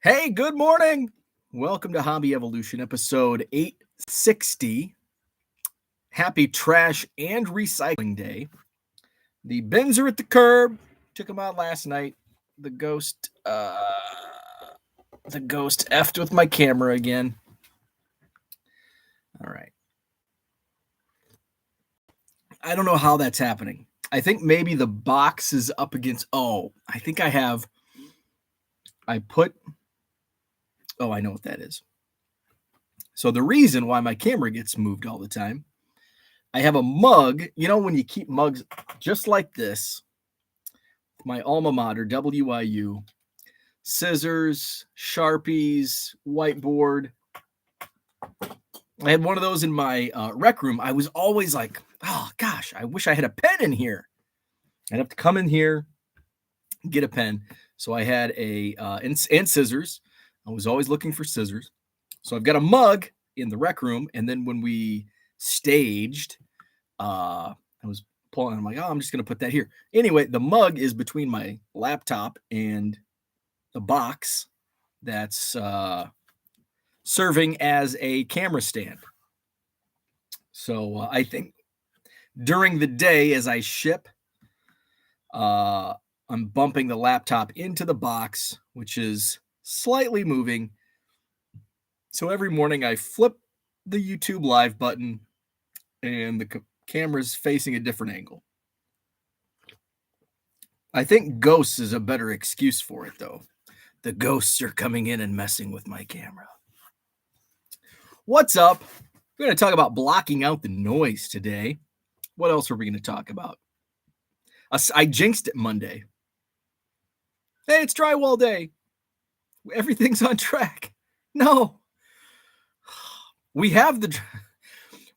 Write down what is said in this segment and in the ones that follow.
Hey, good morning. Welcome to Hobby Evolution, episode 860. Happy Trash and Recycling Day. The bins are at the curb. Took them out last night. The ghost effed with my camera again. All right. I don't know how that's happening. I think maybe the box is up against. I think I have. I know what that is. So the reason why my camera gets moved all the time, I have a mug. You know, when you keep mugs just like this, my alma mater, WIU, scissors, Sharpies, whiteboard. I had one of those in my rec room. I was always like, oh gosh, I wish I had a pen in here. I'd have to come in here, get a pen. So I had and scissors. I was always looking for scissors. So I've got a mug in the rec room. And then when we staged, I was pulling, I'm like, I'm just going to put that here. Anyway, the mug is between my laptop and the box that's serving as a camera stand. So I think during the day as I ship, I'm bumping the laptop into the box, which is slightly moving. So every morning I flip the YouTube live button and the camera's facing a different angle. I think ghosts is a better excuse for it, though. The ghosts are coming in and messing with my camera. What's up? We're going to talk about blocking out the noise today. What else are we going to talk about? I jinxed it Monday. Hey, it's drywall day. Everything's on track. No. We have the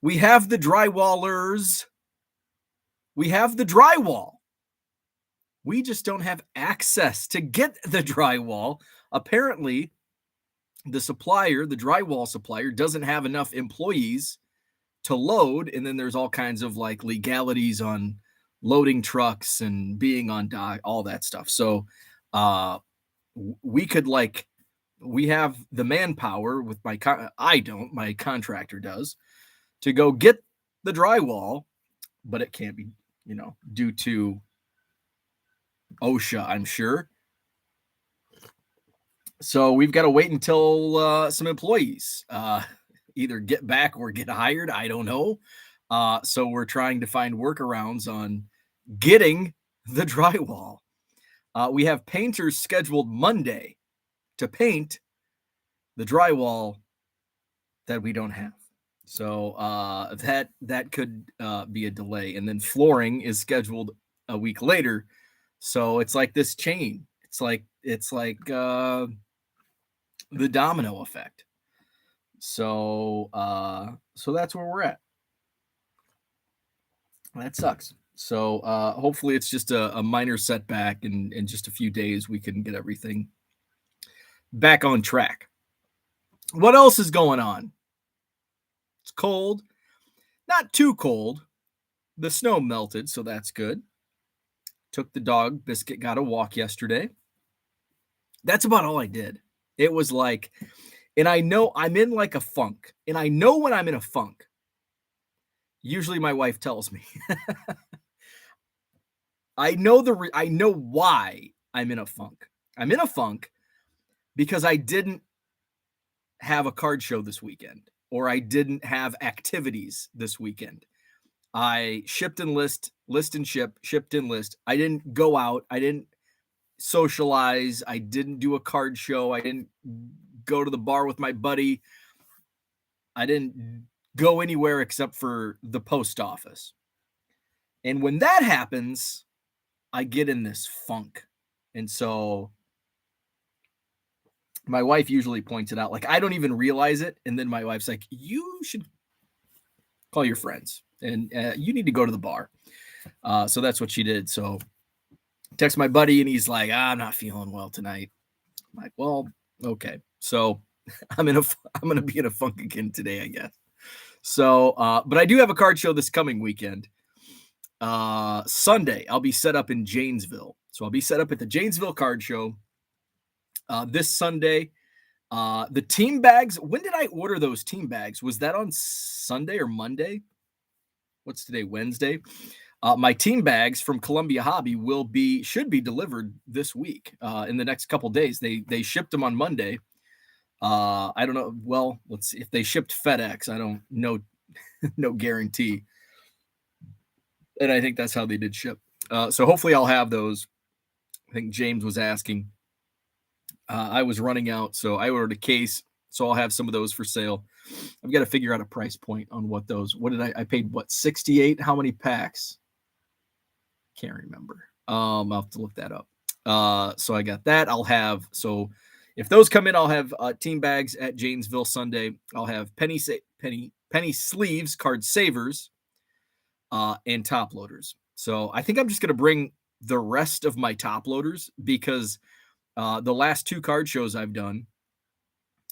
drywallers. We have the drywall. We just don't have access to get the drywall. Apparently, the drywall supplier, doesn't have enough employees to load. And then there's all kinds of like legalities on loading trucks and being on dock, all that stuff. So we have the manpower with my contractor does, to go get the drywall, but it can't be, due to OSHA, I'm sure. So we've got to wait until some employees either get back or get hired. I don't know. So we're trying to find workarounds on getting the drywall. We have painters scheduled Monday to paint the drywall that we don't have. So that could be a delay. And then flooring is scheduled a week later. So it's like this chain. It's like the domino effect. So that's where we're at. That sucks. So hopefully it's just a minor setback, and in just a few days we can get everything back on track. What else is going on? It's cold. Not too cold. The snow melted, so that's good. Took the dog. Biscuit got a walk yesterday. That's about all I did. It was like, and I know I'm in like a funk, and I know when I'm in a funk. Usually my wife tells me. I know why I'm in a funk. I'm in a funk because I didn't have a card show this weekend, or I didn't have activities this weekend. I shipped and list and ship, shipped and list. I didn't go out. I didn't socialize. I didn't do a card show. I didn't go to the bar with my buddy. I didn't go anywhere except for the post office. And when that happens, I get in this funk. And so my wife usually points it out. Like, I don't even realize it. And then my wife's like, you should call your friends and you need to go to the bar. So that's what she did. So text my buddy and he's like, I'm not feeling well tonight. I'm like, well, okay. So I'm going to be in a funk again today, I guess. So, but I do have a card show this coming weekend. Sunday, I'll be set up in Janesville. So I'll be set up at the Janesville card show this Sunday. The team bags, when did I order those team bags? Was that on Sunday or Monday? What's today? Wednesday. My team bags from Columbia Hobby should be delivered this week, in the next couple days. They shipped them on Monday. I don't know. Well, let's see if they shipped FedEx. I don't know, no guarantee. And I think that's how they did ship. So hopefully I'll have those. I think James was asking. I was running out, so I ordered a case. So I'll have some of those for sale. I've got to figure out a price point on what did I paid what, 68? How many packs? Can't remember. I'll have to look that up. So I got that. So if those come in, I'll have team bags at Janesville Sunday. I'll have penny sleeves, card savers, and top loaders. So I think I'm just going to bring the rest of my top loaders because the last 2 card shows I've done,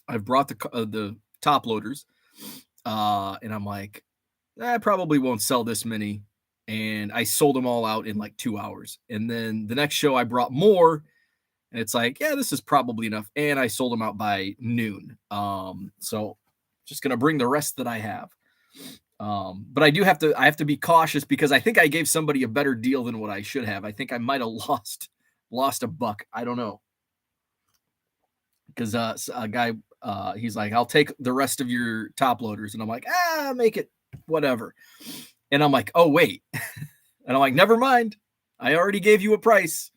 I've brought the top loaders, and I'm like, I probably won't sell this many. And I sold them all out in like 2 hours. And then the next show I brought more, and it's like, yeah, this is probably enough. And I sold them out by noon. So just going to bring the rest that I have. But I have to be cautious because I think I gave somebody a better deal than what I should have. I think I might have lost $1. I don't know. Because a guy, he's like, I'll take the rest of your top loaders. And I'm like, make it whatever. And I'm like, oh, wait. And I'm like, never mind. I already gave you a price.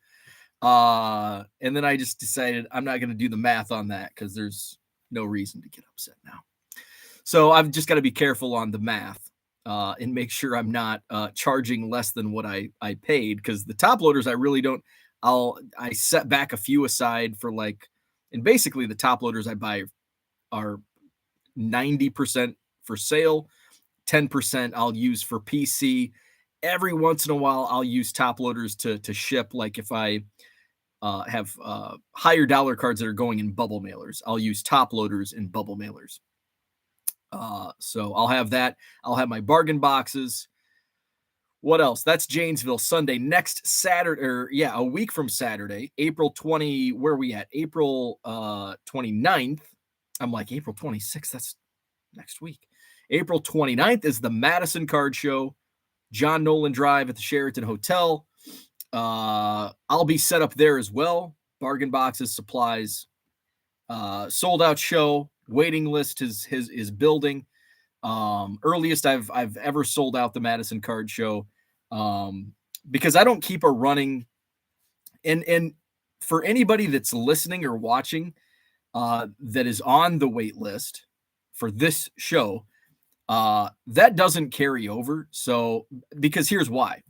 And then I just decided I'm not going to do the math on that because there's no reason to get upset now. So I've just got to be careful on the math and make sure I'm not charging less than what I paid, because the top loaders, I really don't. I set back a few aside for like, and basically the top loaders I buy are 90% for sale, 10% I'll use for PC. Every once in a while, I'll use top loaders to ship. Like if I have higher dollar cards that are going in bubble mailers, I'll use top loaders in bubble mailers. So I'll have that. I'll have my bargain boxes. What else? That's Janesville Sunday. Next Saturday, a week from Saturday, April 20. Where are we at? April 29th. I'm like, April 26th. That's next week. April 29th is the Madison Card Show, John Nolan Drive at the Sheraton Hotel. I'll be set up there as well. Bargain boxes, supplies, sold out show. Waiting list is building. Earliest I've ever sold out the Madison Card Show, because I don't keep a running. And for anybody that's listening or watching, that is on the wait list for this show, that doesn't carry over. So, because here's why.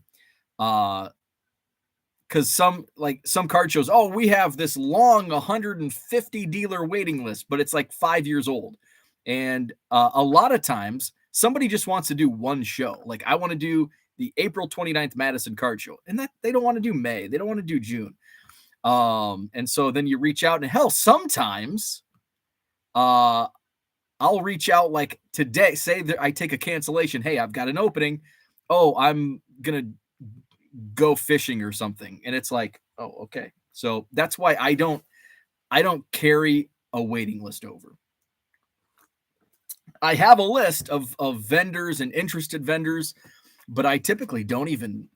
Because some card shows, we have this long 150 dealer waiting list, but it's like 5 years old. And a lot of times somebody just wants to do one show. Like I want to do the April 29th Madison Card Show, and that they don't want to do May. They don't want to do June. And so then you reach out, and hell, sometimes I'll reach out like today, say that I take a cancellation. Hey, I've got an opening. Oh, I'm going to go fishing or something. And it's like, oh, okay. So that's why I don't carry a waiting list over. I have a list of vendors and interested vendors, but I typically don't even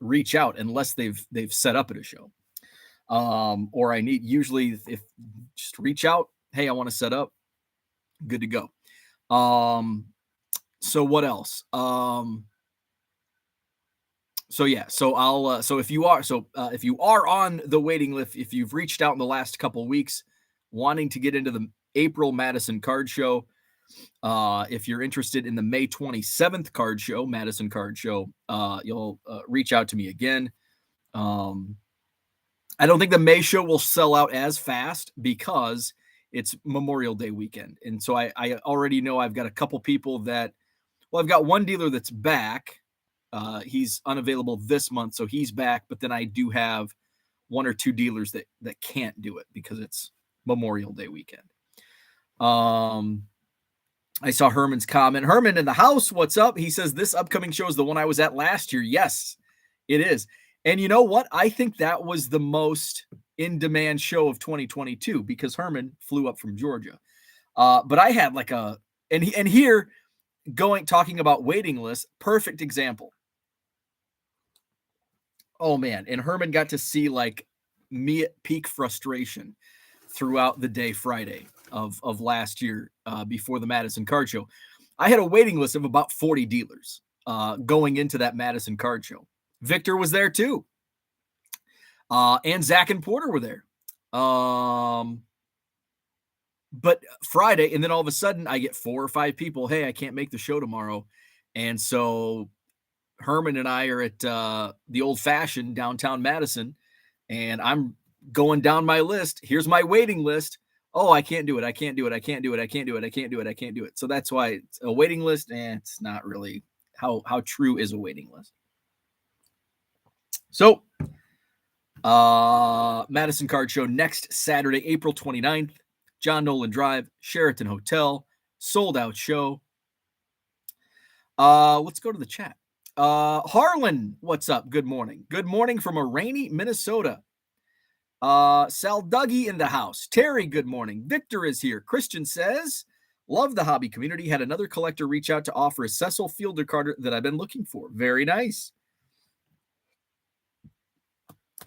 reach out unless they've set up at a show. Or I need, usually if just reach out, hey, I want to set up, good to go. So what else? So if you are on the waiting list, if you've reached out in the last couple of weeks wanting to get into the April Madison Card Show, if you're interested in the May 27th card show, Madison Card Show, you'll reach out to me again. I don't think the May show will sell out as fast because it's Memorial Day weekend. And so I already know I've got a couple people I've got one dealer that's back. He's unavailable this month, so he's back. But then I do have one or two dealers that can't do it because it's Memorial Day weekend. I saw Herman's comment. Herman in the house, what's up? He says, this upcoming show is the one I was at last year. Yes, it is. And you know what? I think that was the most in-demand show of 2022 because Herman flew up from Georgia. But I had like and here talking about waiting lists, perfect example. Oh man, and Herman got to see like me at peak frustration throughout the day Friday of last year before the Madison Card Show. I had a waiting list of about 40 dealers going into that Madison Card Show. Victor was there too. And Zach and Porter were there. But Friday, and then all of a sudden I get 4 or 5 people, hey, I can't make the show tomorrow. And so Herman and I are at the Old Fashioned downtown Madison, and I'm going down my list. Here's my waiting list. Oh, I can't do it. I can't do it. I can't do it. I can't do it. I can't do it. I can't do it. So that's why it's a waiting list, and it's not really how true is a waiting list. So Madison Card Show next Saturday, April 29th, John Nolan Drive, Sheraton Hotel, sold out show. Let's go to the chat. Harlan, what's up? Good morning. Good morning from a rainy Minnesota. Sal Dougie in the house. Terry, good morning. Victor is here. Christian says, love the hobby community. Had another collector reach out to offer a Cecil Fielder card that I've been looking for. Very nice.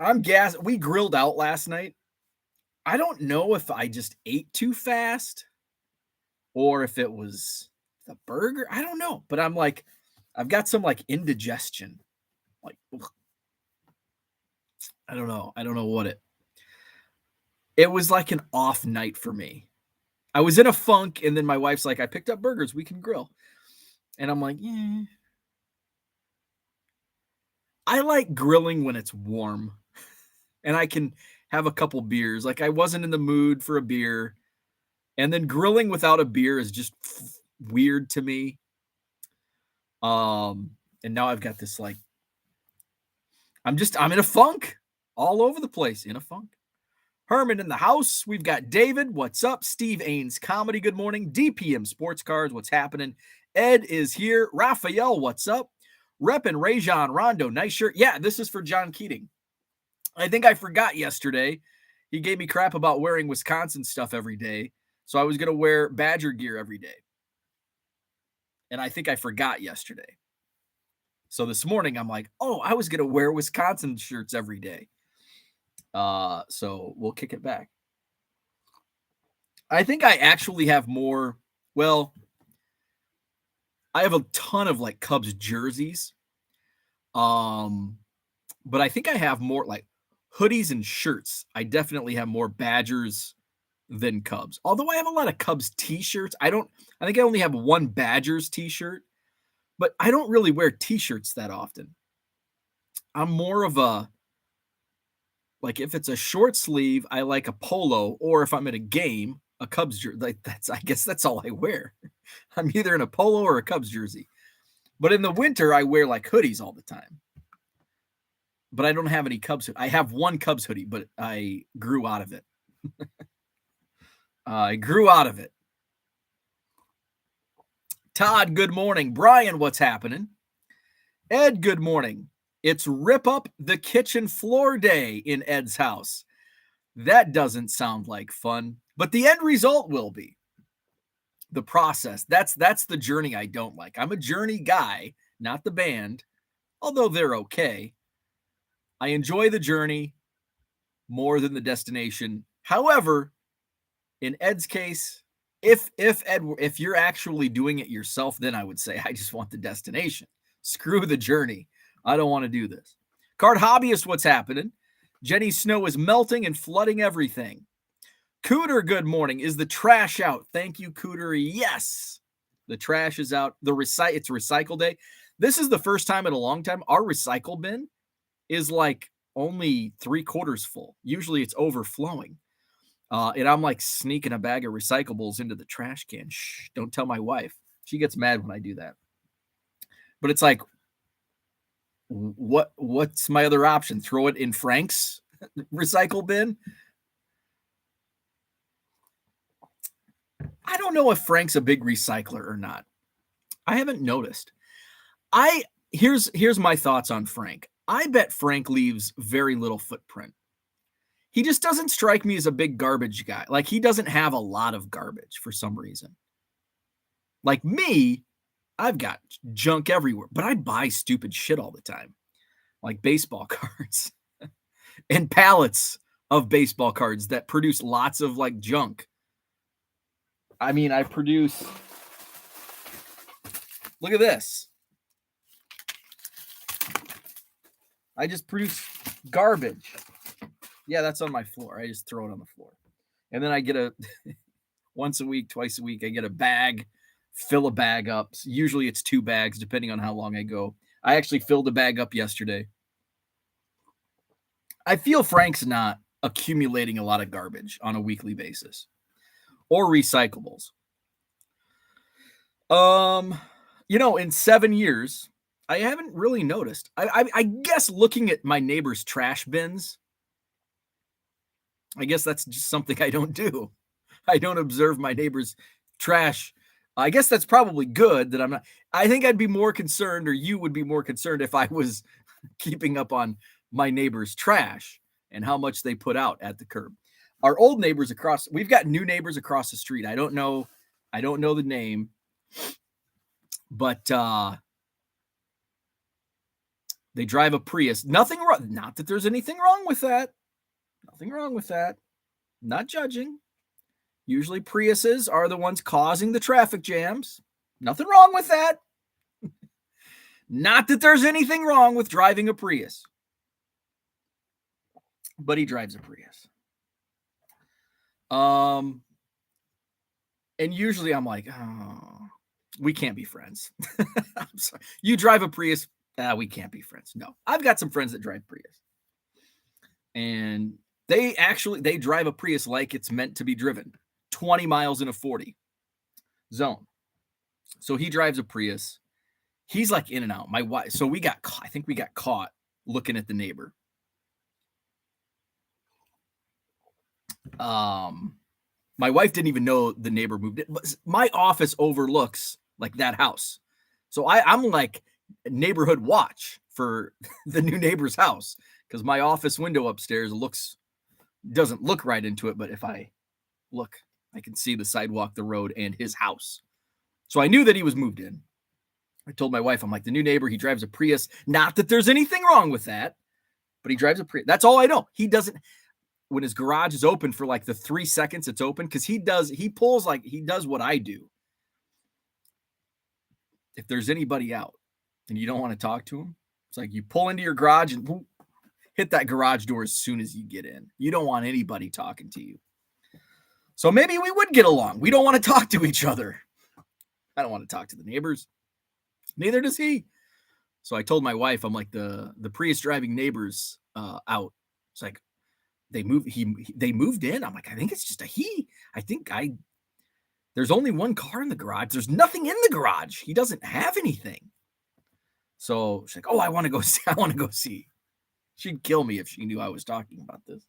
I'm gassed. We grilled out last night. I don't know if I just ate too fast or if it was the burger. I don't know, but I'm like, I've got some like indigestion. Like, ugh. I don't know. I don't know what it was like an off night for me. I was in a funk, and then my wife's like, I picked up burgers. We can grill. And I'm like, yeah. I like grilling when it's warm and I can have a couple beers. Like I wasn't in the mood for a beer. And then grilling without a beer is just weird to me. And now I've got this like, I'm in a funk all over the place, in a funk. Herman in the house. We've got David. What's up? Steve Ains Comedy. Good morning. DPM Sports Cards. What's happening? Ed is here. Raphael. What's up? Reppin' Rajon Rondo. Nice shirt. Yeah, this is for John Keating. I think I forgot yesterday. He gave me crap about wearing Wisconsin stuff every day. So I was going to wear Badger gear every day. And I think I forgot yesterday. So this morning I'm like, oh, I was going to wear Wisconsin shirts every day. So we'll kick it back. I think I actually have more. Well, I have a ton of like Cubs jerseys. But I think I have more like hoodies and shirts. I definitely have more Badgers than Cubs. Although I have a lot of Cubs t-shirts. I think I only have one Badgers t-shirt, but I don't really wear t-shirts that often. I'm more of a, like if it's a short sleeve, I like a polo, or if I'm at a game, a Cubs jersey. Like I guess that's all I wear. I'm either in a polo or a Cubs jersey. But in the winter, I wear like hoodies all the time. But I don't have any Cubs hoodie. I have one Cubs hoodie, but I grew out of it. I grew out of it. Todd, good morning. Brian, what's happening? Ed, good morning. It's Rip Up the Kitchen Floor Day in Ed's house. That doesn't sound like fun, but the end result will be. The process. That's the journey I don't like. I'm a journey guy, not the band, although they're okay. I enjoy the journey more than the destination. However, in Ed's case, if you're actually doing it yourself, then I would say I just want the destination. Screw the journey. I don't want to do this. Card Hobbyist, what's happening? Jenny Snow is melting and flooding everything. Cooter, good morning. Is the trash out? Thank you, Cooter. Yes, the trash is out. It's recycle day. This is the first time in a long time our recycle bin is like only 3/4 full. Usually it's overflowing. And I'm like sneaking a bag of recyclables into the trash can. Shh, don't tell my wife. She gets mad when I do that. But it's like, what's my other option? Throw it in Frank's recycle bin? I don't know if Frank's a big recycler or not. I haven't noticed. Here's my thoughts on Frank. I bet Frank leaves very little footprint. He just doesn't strike me as a big garbage guy. Like, he doesn't have a lot of garbage for some reason. Like me, I've got junk everywhere, but I buy stupid shit all the time, like baseball cards and pallets of baseball cards that produce lots of like junk. I mean, I produce, look at this. I just produce garbage. Yeah, that's on my floor. I just throw it on the floor. And then I get a, once a week, twice a week, I get a bag, fill a bag up. Usually it's 2 bags, depending on how long I go. I actually filled a bag up yesterday. I feel Frank's not accumulating a lot of garbage on a weekly basis or recyclables. In 7 years, I haven't really noticed. I guess looking at my neighbor's trash bins, I guess that's just something I don't do. I don't observe my neighbor's trash. I guess that's probably good that I'm not. I think I'd be more concerned, or you would be more concerned, if I was keeping up on my neighbor's trash and how much they put out at the curb. Our old neighbors across, we've got new neighbors across the street. I don't know the name, but they drive a Prius. Nothing wrong. Not that there's anything wrong with that. Nothing wrong with that. Not judging. Usually Priuses are the ones causing the traffic jams. Nothing wrong with that. Not that there's anything wrong with driving a Prius. But he drives a Prius. And usually I'm like, oh, we can't be friends. I'm sorry. You drive a Prius. We can't be friends. No, I've got some friends that drive Prius. And they drive a Prius like it's meant to be driven. 20 miles in a 40 zone. So he drives a Prius. He's like in and out. My wife. So I think we got caught looking at the neighbor. My wife didn't even know the neighbor moved in. My office overlooks like that house. So I'm like neighborhood watch for the new neighbor's house, because my office window upstairs doesn't look right into it. But if I look, I can see the sidewalk, the road, and his house. So I knew that he was moved in. I told my wife, I'm like, the new neighbor, he drives a Prius. Not that there's anything wrong with that, but he drives a Prius. That's all I know. He doesn't, when his garage is open for like the 3 seconds it's open, because he does what I do. If there's anybody out and you don't want to talk to him, it's like you pull into your garage and whoop, hit that garage door as soon as you get in. You don't want anybody talking to you. So maybe we would get along. We don't want to talk to each other. I don't want to talk to the neighbors. Neither does he. So I told my wife, I'm like, the Prius driving neighbors out. It's like they moved in. I'm like, I think it's just a he. There's only one car in the garage. There's nothing in the garage. He doesn't have anything. So she's like, oh, I want to go see. She'd kill me if she knew I was talking about this.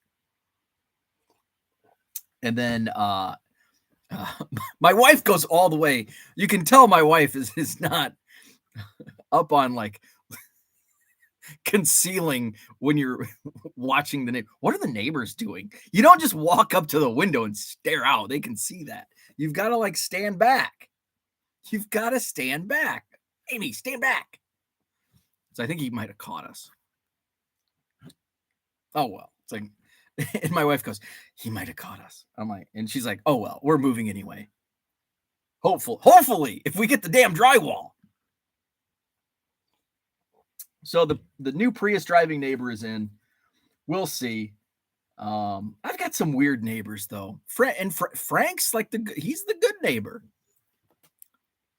And then my wife goes all the way. You can tell my wife is not up on like concealing when you're watching the neighbor. What are the neighbors doing? You don't just walk up to the window and stare out. They can see that. You've got to like stand back. You've got to stand back. Amy, stand back. So I think he might have caught us. Oh, well. It's like, and my wife goes, he might have caught us. I'm like, and she's like, oh, well, we're moving anyway. Hopefully, if we get the damn drywall. So the new Prius driving neighbor is in. We'll see. I've got some weird neighbors though. Frank's like he's the good neighbor.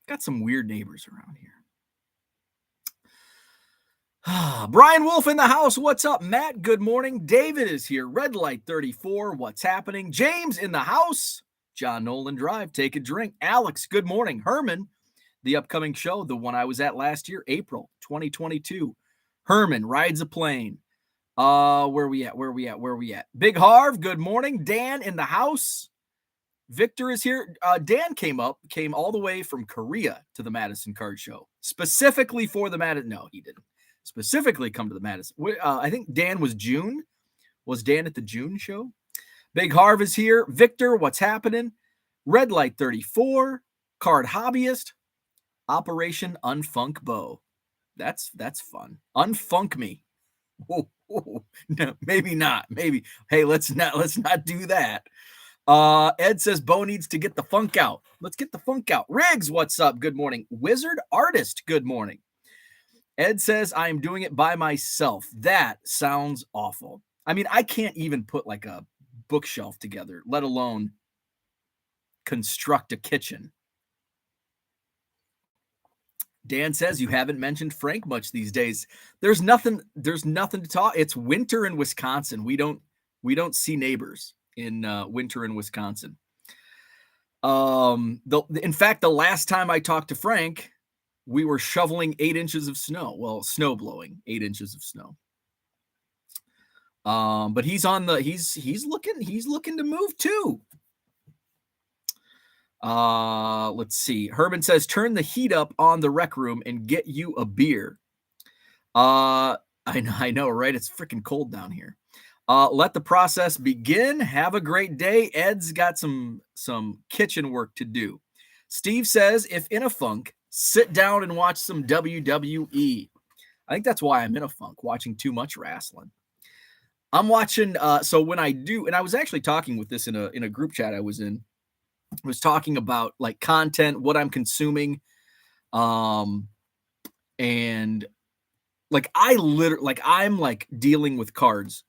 Got some weird neighbors around here. Brian Wolf in the house. What's up, Matt? Good morning. David is here. Red Light 34. What's happening? James in the house. John Nolan Drive. Take a drink. Alex, good morning. Herman, the upcoming show, the one I was at last year, April 2022. Herman rides a plane. Where we at? Big Harv, good morning. Dan in the house. Victor is here. Dan came all the way from Korea to the Madison Card Show, specifically for the Madison. No, he didn't specifically come to the Madison. I think Dan was Was Dan at the June show? Big Harv is here. Victor, what's happening? Red Light 34, Card Hobbyist, Operation Unfunk Bow. That's fun. Unfunk me. Whoa, whoa. No, maybe not. Maybe. Hey, let's not do that. Ed says Bo needs to get the funk out. Let's get the funk out. Riggs, what's up? Good morning. Wizard Artist, good morning. Ed says I am doing it by myself. That sounds awful. I mean, I can't even put like a bookshelf together, let alone construct a kitchen. Dan says you haven't mentioned Frank much these days. There's nothing to talk. It's winter in Wisconsin. We don't see neighbors in winter in Wisconsin. In fact, the last time I talked to Frank, we were shoveling 8 inches of snow. Well, snow blowing 8 inches of snow. But he's looking to move too. Let's see. Herman says, turn the heat up on the rec room and get you a beer. I know, right? It's freaking cold down here. Let the process begin. Have a great day. Ed's got some kitchen work to do. Steve says, if in a funk, sit down and watch some WWE. I think that's why I'm in a funk, watching too much wrestling. I'm watching, so when I do, and I was actually talking with this in a group chat I was in, was talking about like content, what I'm consuming. And like, I'm like dealing with cards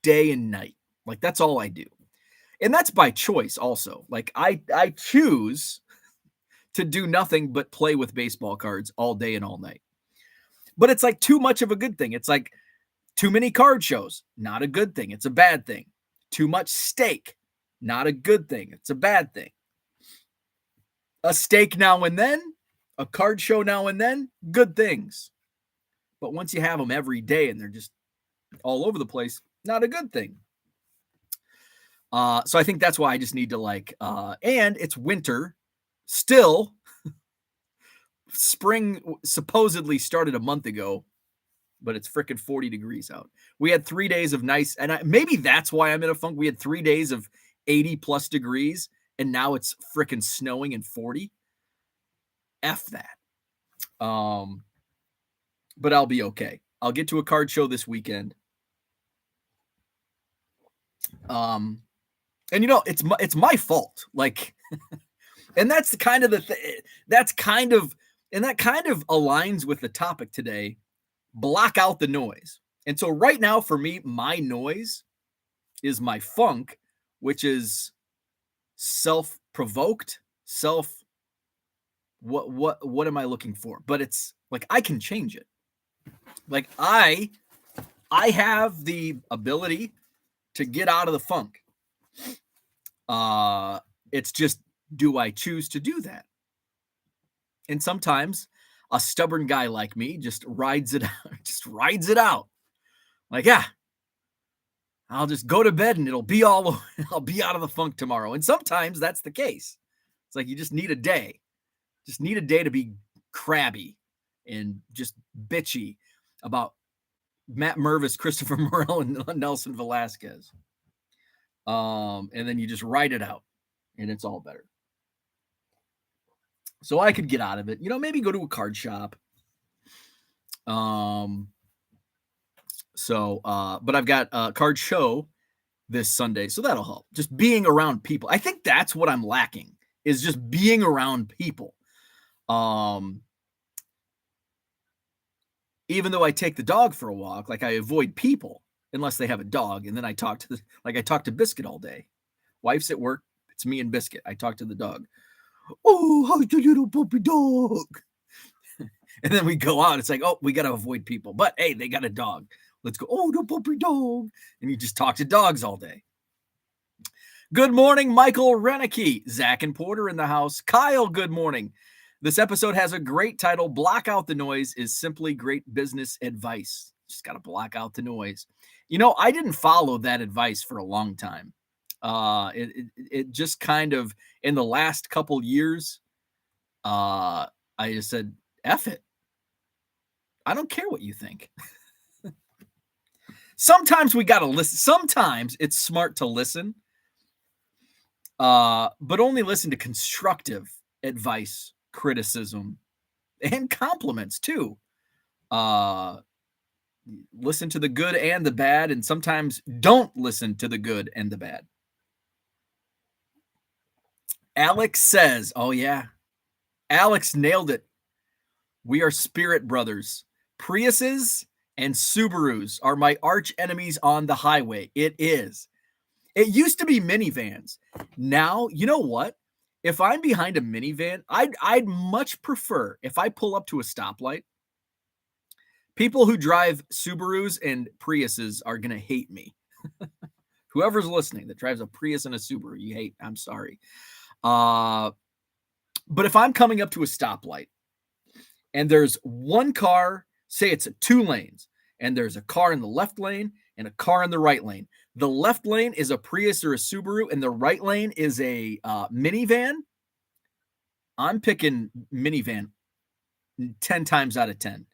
day and night. Like that's all I do. And that's by choice also. Like I choose to do nothing but play with baseball cards all day and all night. But it's like too much of a good thing. It's like too many card shows, not a good thing. It's a bad thing. Too much steak, not a good thing. It's a bad thing. A steak now and then, a card show now and then, good things. But once you have them every day and they're just all over the place, not a good thing. So I think that's why I just need to like, and it's winter still. Spring supposedly started a month ago, but it's freaking 40 degrees out. We had 3 days of nice, and maybe that's why I'm in a funk. We had 3 days of 80 plus degrees, and now it's freaking snowing and 40. F that. But I'll be okay. I'll get to a card show this weekend. And you know, it's my fault. Like, and that's the kind of that kind of aligns with the topic today. Block out the noise. And so right now for me, my noise is my funk, which is self-provoked, what am I looking for? But it's like I can change it. Like I have the ability to get out of the funk. It's just, do I choose to do that? And sometimes a stubborn guy like me just rides it out. Like, yeah, I'll just go to bed and it'll be I'll be out of the funk tomorrow. And sometimes that's the case. It's like you just need a day. Just need a day to be crabby and just bitchy about Matt Mervis, Christopher Morel, and Nelson Velasquez. And then you just write it out and it's all better. So I could get out of it, you know, maybe go to a card shop. But I've got a card show this Sunday, so that'll help. Just being around people. I think that's what I'm lacking, is just being around people. Even though I take the dog for a walk, like I avoid people unless they have a dog. And then I talk to Biscuit all day. Wife's at work. It's me and Biscuit. I talk to the dog. Oh, how's the little puppy dog? And then we go out. It's like, oh, we got to avoid people. But hey, they got a dog. Let's go. Oh, the puppy dog. And you just talk to dogs all day. Good morning, Michael Renicky. Zach and Porter in the house. Kyle, good morning. This episode has a great title. Block out the noise is simply great business advice. Just got to block out the noise. You know, I didn't follow that advice for a long time. It just kind of, in the last couple years, I just said, F it. I don't care what you think. Sometimes we got to listen. Sometimes it's smart to listen, but only listen to constructive advice, criticism, and compliments too. Listen to the good and the bad, and sometimes don't listen to the good and the bad. Alex says, oh yeah, Alex nailed it. We are spirit brothers. Priuses and Subarus are my arch enemies on the highway. It is. It used to be minivans. Now, you know what? If I'm behind a minivan, I'd much prefer if I pull up to a stoplight. People who drive Subarus and Priuses are going to hate me. Whoever's listening that drives a Prius and a Subaru, you hate, I'm sorry. But if I'm coming up to a stoplight and there's one car, say it's a 2 lanes, and there's a car in the left lane and a car in the right lane. The left lane is a Prius or a Subaru, and the right lane is a minivan. I'm picking minivan 10 times out of 10.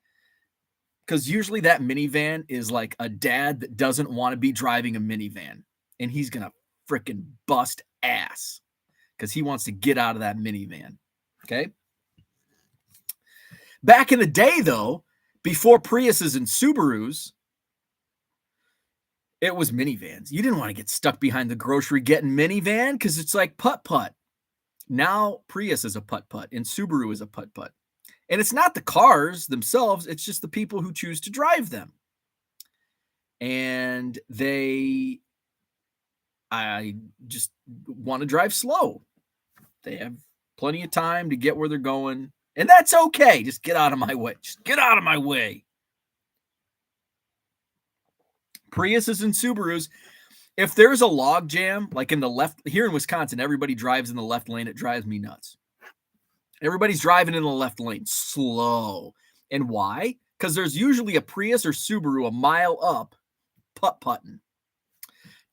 Because usually that minivan is like a dad that doesn't want to be driving a minivan. And he's going to freaking bust ass because he wants to get out of that minivan. Okay. Back in the day, though, before Priuses and Subarus, it was minivans. You didn't want to get stuck behind the grocery getting minivan because it's like putt-putt. Now Prius is a putt-putt and Subaru is a putt-putt. And it's not the cars themselves. It's just the people who choose to drive them. And I just want to drive slow. They have plenty of time to get where they're going. And that's okay. Just get out of my way. Just get out of my way. Priuses and Subarus, if there's a log jam, like in the left, here in Wisconsin, everybody drives in the left lane. It drives me nuts. Everybody's driving in the left lane, slow. And why? Because there's usually a Prius or Subaru a mile up, putt-putting.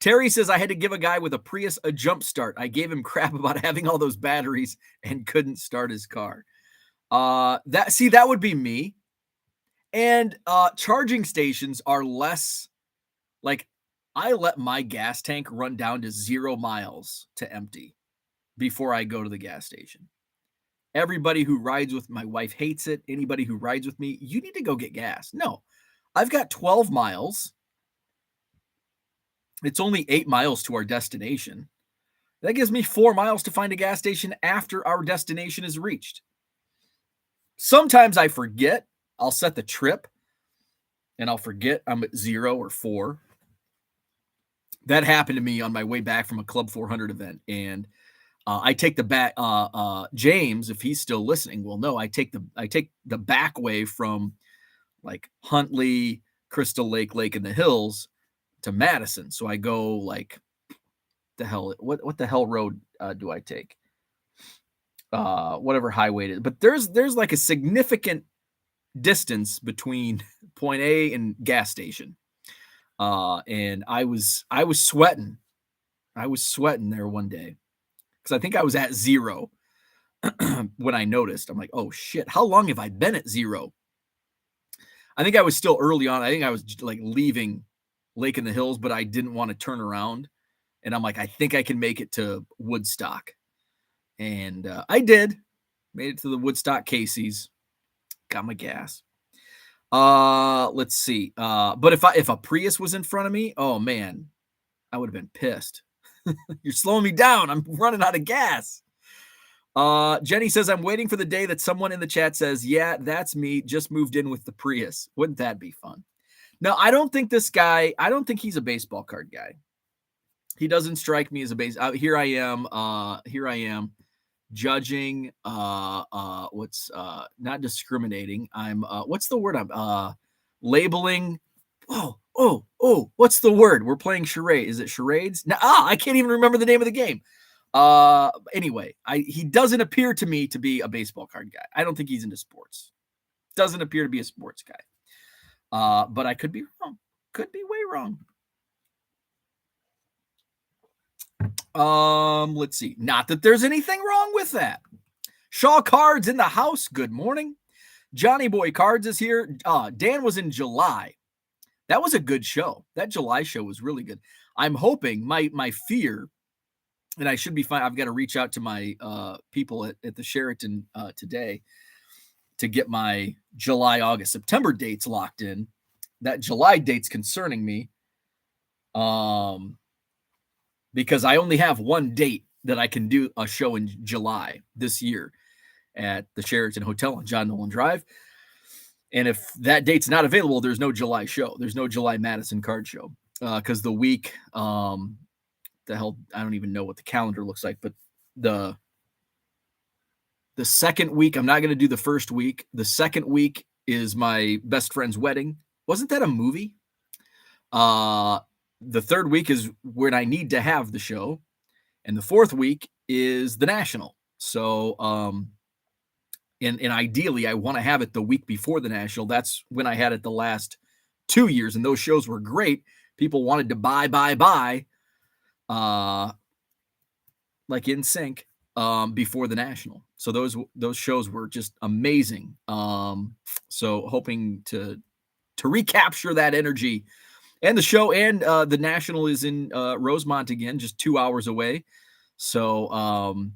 Terry says, I had to give a guy with a Prius a jump start. I gave him crap about having all those batteries and couldn't start his car. That would be me. And charging stations are less, like, I let my gas tank run down to 0 miles to empty before I go to the gas station. Everybody who rides with my wife hates it. Anybody who rides with me, you need to go get gas. No, I've got 12 miles. It's only 8 miles to our destination. That gives me 4 miles to find a gas station after our destination is reached. Sometimes I forget. I'll set the trip and I'll forget I'm at 0 or 4. That happened to me on my way back from a Club 400 event. And I take the back, James, if he's still listening, will know I take the back way from like Huntley, Crystal Lake, Lake in the Hills to Madison. So I go like what the hell road do I take? Whatever highway it is. But there's like a significant distance between point A and gas station. And I was sweating. I was sweating there one day. Because I think I was at 0 when I noticed. I'm like, oh, shit. How long have I been at 0? I think I was still early on. I think I was like leaving Lake in the Hills, but I didn't want to turn around. And I'm like, I think I can make it to Woodstock. And I did. Made it to the Woodstock Casey's. Got my gas. Let's see. But if a Prius was in front of me, oh, man, I would have been pissed. You're slowing me down. I'm running out of gas. Jenny says, I'm waiting for the day that someone in the chat says, yeah, that's me. Just moved in with the Prius. Wouldn't that be fun? No, I don't think he's a baseball card guy. He doesn't strike me as a here I am judging, what's not discriminating. I'm, what's the word? I'm labeling. Oh, what's the word? We're playing charade. Is it charades? No, I can't even remember the name of the game. Anyway, he doesn't appear to me to be a baseball card guy. I don't think he's into sports. Doesn't appear to be a sports guy. But I could be wrong. Could be way wrong. Let's see. Not that there's anything wrong with that. Shaw Cards in the house. Good morning. Johnny Boy Cards is here. Dan was in July. That was a good show. That July show was really good. I'm hoping my fear, and I should be fine. I've got to reach out to my people at the Sheraton today to get my July, August, September dates locked in. That July date's concerning me, because I only have one date that I can do a show in July this year at the Sheraton Hotel on John Nolan Drive. And if that date's not available, there's no July show. There's no July Madison card show, because the week, the hell, I don't even know what the calendar looks like, but the second week, I'm not going to do the first week. The second week is my best friend's wedding. Wasn't that a movie? The third week is when I need to have the show. And the fourth week is the National. So, and ideally, I want to have it the week before the National. That's when I had it the last 2 years, and those shows were great. People wanted to buy, like in sync, before the National. So those shows were just amazing. So hoping to recapture that energy. And the show and the National is in Rosemont again, just 2 hours away. So,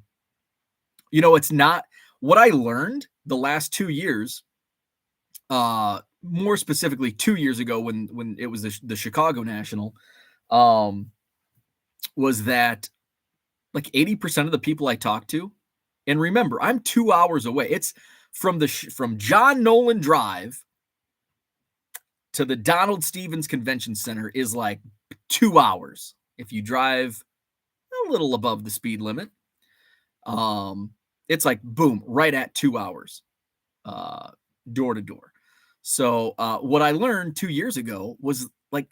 it's not what I learned the last 2 years, more specifically 2 years ago when it was the Chicago National, was that like 80% of the people I talked to, and remember, I'm 2 hours away. It's from John Nolan Drive to the Donald Stevens Convention Center is like 2 hours if you drive a little above the speed limit. It's like boom, right at 2 hours, door to door. So what I learned 2 years ago was like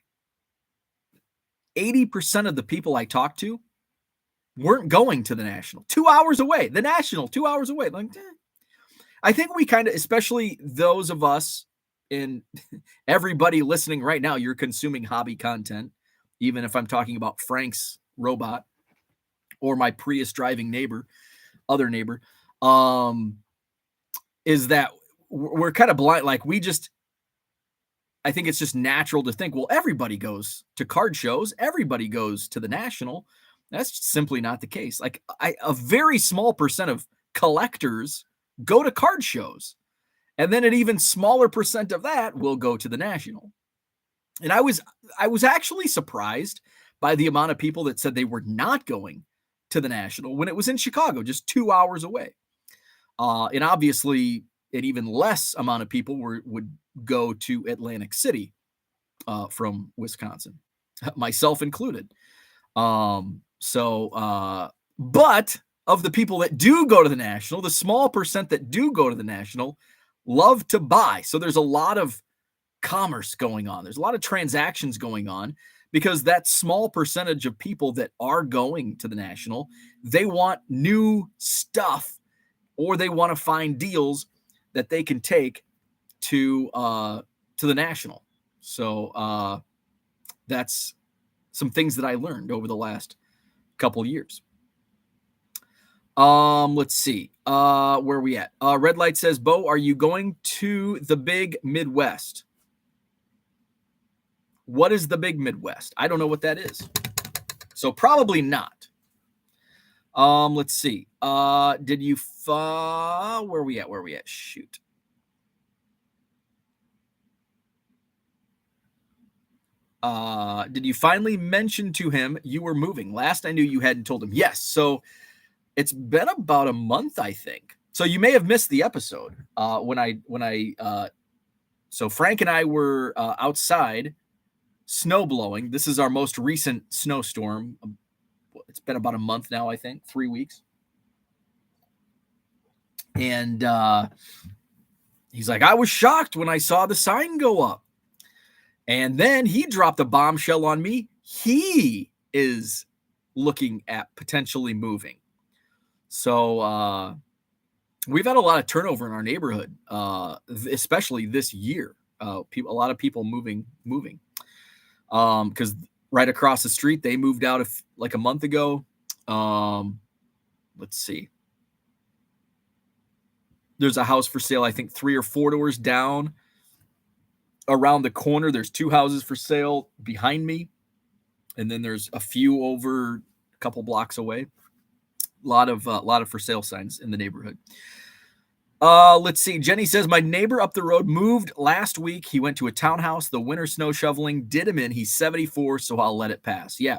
80% of the people I talked to weren't going to the National. 2 hours away. The National, 2 hours away. Like, I think we kind of, especially those of us, and everybody listening right now, you're consuming hobby content, even if I'm talking about Frank's robot or my Prius driving other neighbor, is that we're kind of blind. Like I think it's just natural to think, well, everybody goes to card shows. Everybody goes to the National. That's simply not the case. Like a very small percent of collectors go to card shows. And then an even smaller percent of that will go to the National. And I was actually surprised by the amount of people that said they were not going to the National when it was in Chicago, just 2 hours away. And obviously, an even less amount of people would go to Atlantic City from Wisconsin, myself included. But of the people that do go to the National, the small percent that do go to the National love to buy. So there's a lot of commerce going on. There's a lot of transactions going on because that small percentage of people that are going to the National, they want new stuff or they want to find deals that they can take to the National. So that's some things that I learned over the last couple years. Let's see. Where are we at? Red Light says, Bo, are you going to the big Midwest? What is the big Midwest? I don't know what that is. So probably not. Let's see. Did you where are we at? Shoot. Did you finally mention to him you were moving? Last I knew you hadn't told him. Yes. So it's been about a month, I think. So you may have missed the episode so Frank and I were outside snow blowing. This is our most recent snowstorm. It's been about a month now, I think, 3 weeks. And he's like, I was shocked when I saw the sign go up. And then he dropped a bombshell on me. He is looking at potentially moving. So we've had a lot of turnover in our neighborhood, especially this year. A lot of people moving. Because right across the street, they moved out like a month ago. Let's see. There's a house for sale, I think 3 or 4 doors down. around the corner. There's 2 houses for sale behind me, and then there's a few over a couple blocks away. A lot of for sale signs in the neighborhood. Let's see. Jenny says, my neighbor up the road moved last week. He went to a townhouse. The winter snow shoveling did him in. He's 74, so I'll let it pass. Yeah.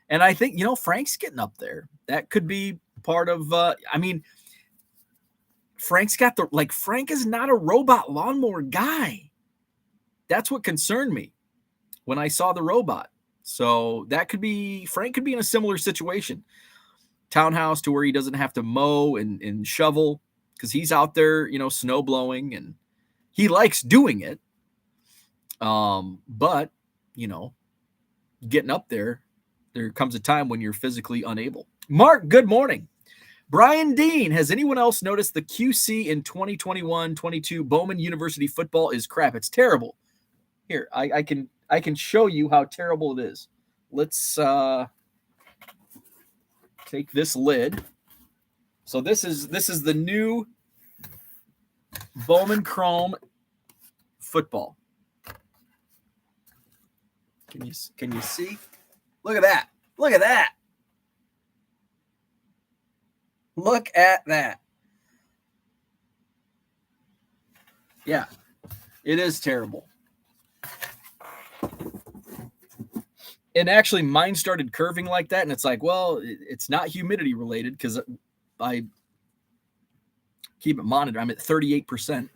And I think, Frank's getting up there. That could be part of, Frank's got Frank is not a robot lawnmower guy. That's what concerned me when I saw the robot. So that could be, Frank could be in a similar situation. Townhouse to where he doesn't have to mow and shovel because he's out there, snow blowing, and he likes doing it. But, getting up there comes a time when you're physically unable. Mark, good morning. Brian Dean, has anyone else noticed the QC in 2021-22 Bowman University football is crap? It's terrible. Here, I can show you how terrible it is. Let's take this lid. So this is the new Bowman Chrome football. Can you see? Look at that. Look at that. Look at that. Yeah, it is terrible. And actually, mine started curving like that, and it's like, well, it's not humidity related because I keep it monitored. I'm at 38%.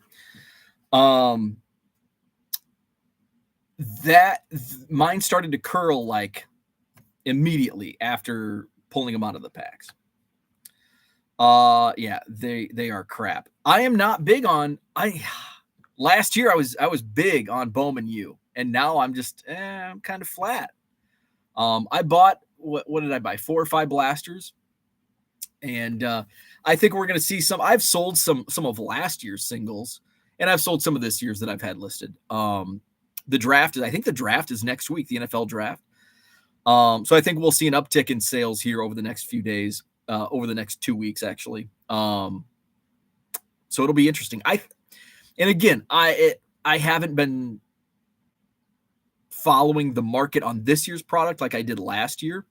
Mine started to curl like immediately after pulling them out of the packs. Yeah, they are crap. I am not big on. Last year I was big on Bowman U, and now I'm just I'm kind of flat. I bought what did I buy? 4 or 5 blasters, and I think we're going to see some. I've sold some of last year's singles, and I've sold some of this year's that I've had listed. The draft is next week, the NFL draft. So I think we'll see an uptick in sales here over the next few days, over the next 2 weeks actually. So it'll be interesting. I haven't been following the market on this year's product like I did last year.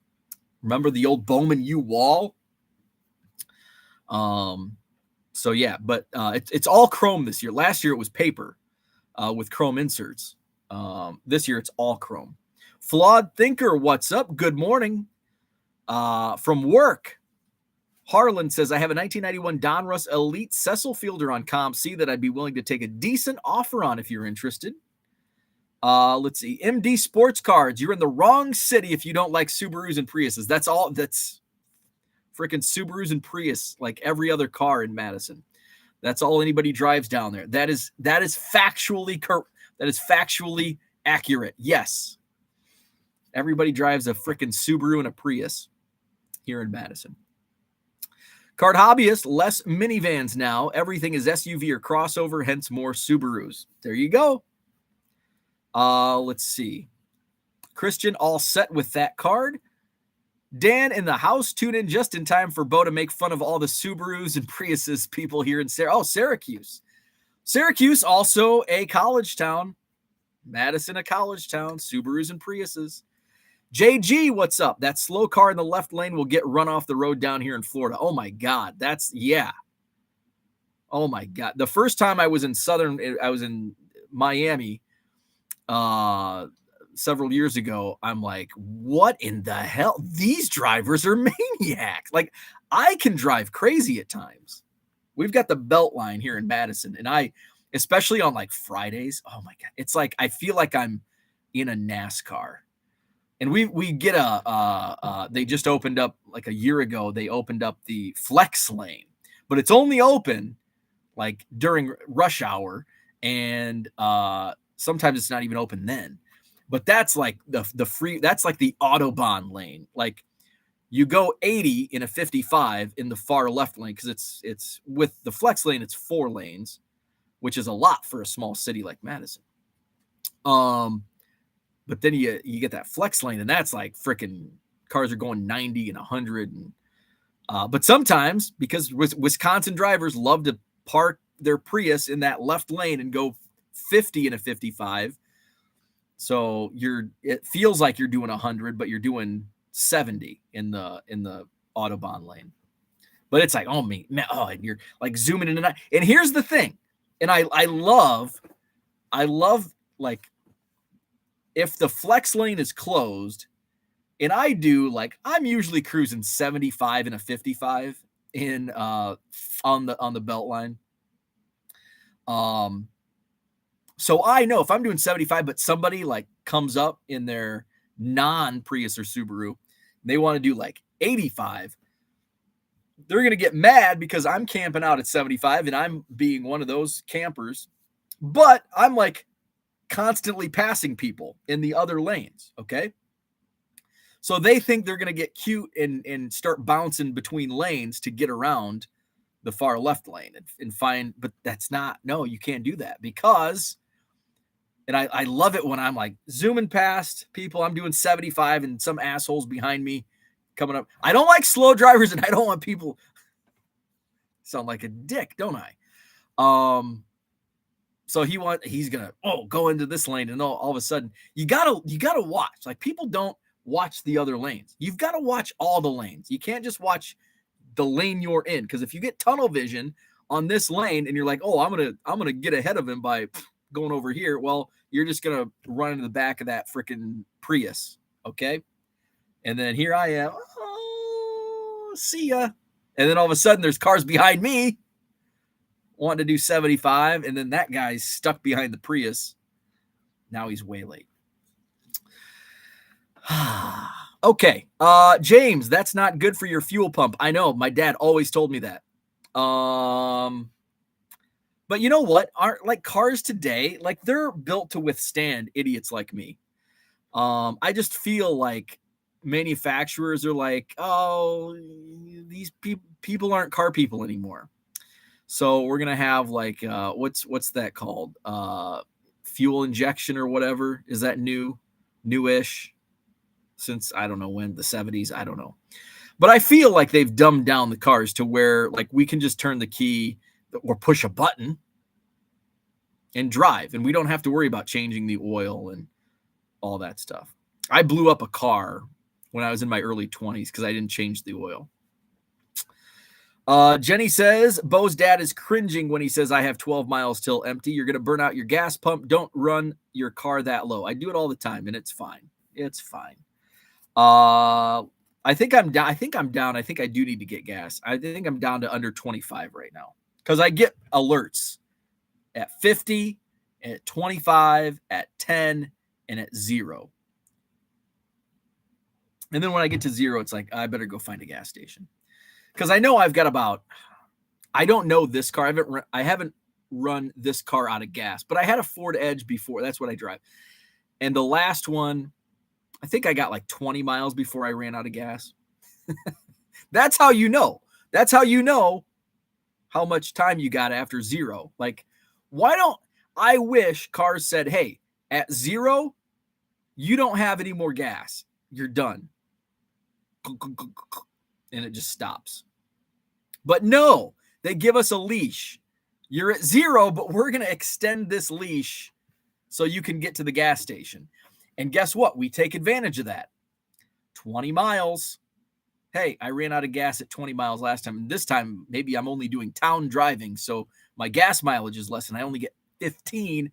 Remember the old Bowman U wall? So yeah, but it's all chrome this year. Last year it was paper with chrome inserts. This year it's all chrome. Flawed Thinker, what's up? Good morning. From work, Harlan says, I have a 1991 Donruss Elite Cecil Fielder on ComC that I'd be willing to take a decent offer on if you're interested. Let's see. MD Sports Cards. You're in the wrong city if you don't like Subarus and Priuses. That's all. That's freaking Subarus and Prius, like every other car in Madison. That's all anybody drives down there. That is factually that is factually accurate. Yes. Everybody drives a freaking Subaru and a Prius here in Madison. Card hobbyist, less minivans now. Everything is SUV or crossover, hence more Subarus. There you go. Let's see. Christian, all set with that card. Dan in the house, tune in just in time for Bo to make fun of all the Subarus and Priuses people here in Syracuse. Syracuse, also a college town. Madison, a college town. Subarus and Priuses. JG, what's up? That slow car in the left lane will get run off the road down here in Florida. Oh, my God. Yeah. Oh, my God. The first time I was in Miami several years ago, I'm like, what in the hell? These drivers are maniacs. Like, I can drive crazy at times. We've got the Beltline here in Madison, and especially on like Fridays, oh my God, it's like I feel like I'm in a NASCAR. And we get they just opened up like a year ago, they opened up the flex lane, but it's only open like during rush hour, and sometimes it's not even open then. But that's like the free, that's like the Autobahn lane. Like you go 80 in a 55 in the far left lane, because it's with the flex lane, it's 4 lanes, which is a lot for a small city like Madison. But then you get that flex lane, and that's like freaking cars are going 90 and 100. And but sometimes, because Wisconsin drivers love to park their Prius in that left lane and go 50 in a 55, So it feels like you're doing 100, but you're doing 70 in the Autobahn lane. But it's like, oh man, and you're like zooming in and here's the thing. And I love like if the flex lane is closed, and I'm usually cruising 75 and a 55 in on the belt line. So I know if I'm doing 75, but somebody like comes up in their non-Prius or Subaru, they want to do like 85, they're going to get mad because I'm camping out at 75 and I'm being one of those campers, but I'm like constantly passing people in the other lanes, okay? So they think they're going to get cute and start bouncing between lanes to get around the far left lane and find, but that's not, no, you can't do that because, and I love it when I'm like zooming past people, I'm doing 75 and some assholes behind me coming up. I don't like slow drivers and I don't want people sound like a dick, don't I? So he's gonna go into this lane and all of a sudden you gotta watch. Like people don't watch the other lanes. You've got to watch all the lanes. You can't just watch the lane you're in, because if you get tunnel vision on this lane and you're like, oh, I'm gonna get ahead of him by going over here, well, you're just gonna run into the back of that freaking Prius, okay? And then here I am, see ya. And then all of a sudden there's cars behind me wanting to do 75, and then that guy's stuck behind the Prius. Now he's way late. Okay. James, that's not good for your fuel pump. I know. My dad always told me that. But you know what? Aren't like cars today, like they're built to withstand idiots like me. I just feel like manufacturers are like, oh, these people aren't car people anymore. So we're going to have like, what's that called? Fuel injection or whatever. Is that newish? Since I don't know when, the 70s, I don't know. But I feel like they've dumbed down the cars to where like we can just turn the key or push a button and drive, and we don't have to worry about changing the oil and all that stuff. I blew up a car when I was in my early 20s because I didn't change the oil. Jenny says, Bo's dad is cringing when he says, I have 12 miles till empty. You're going to burn out your gas pump. Don't run your car that low. I do it all the time, and it's fine. It's fine. I think I'm down. I think I do need to get gas. I think I'm down to under 25 right now because I get alerts at 50, at 25, at 10, and at 0. And then when I get to 0, it's like, I better go find a gas station because I know I've got I don't know this car. I haven't run this car out of gas, but I had a Ford Edge before. That's what I drive. And the last one, I think I got like 20 miles before I ran out of gas. That's how you know. That's how you know how much time you got after 0. Like, I wish cars said, hey, at 0, you don't have any more gas. You're done. And it just stops. But no, they give us a leash. You're at 0, but we're going to extend this leash so you can get to the gas station. And guess what? We take advantage of that. 20 miles. Hey, I ran out of gas at 20 miles last time. And this time, maybe I'm only doing town driving, so my gas mileage is less, and I only get 15,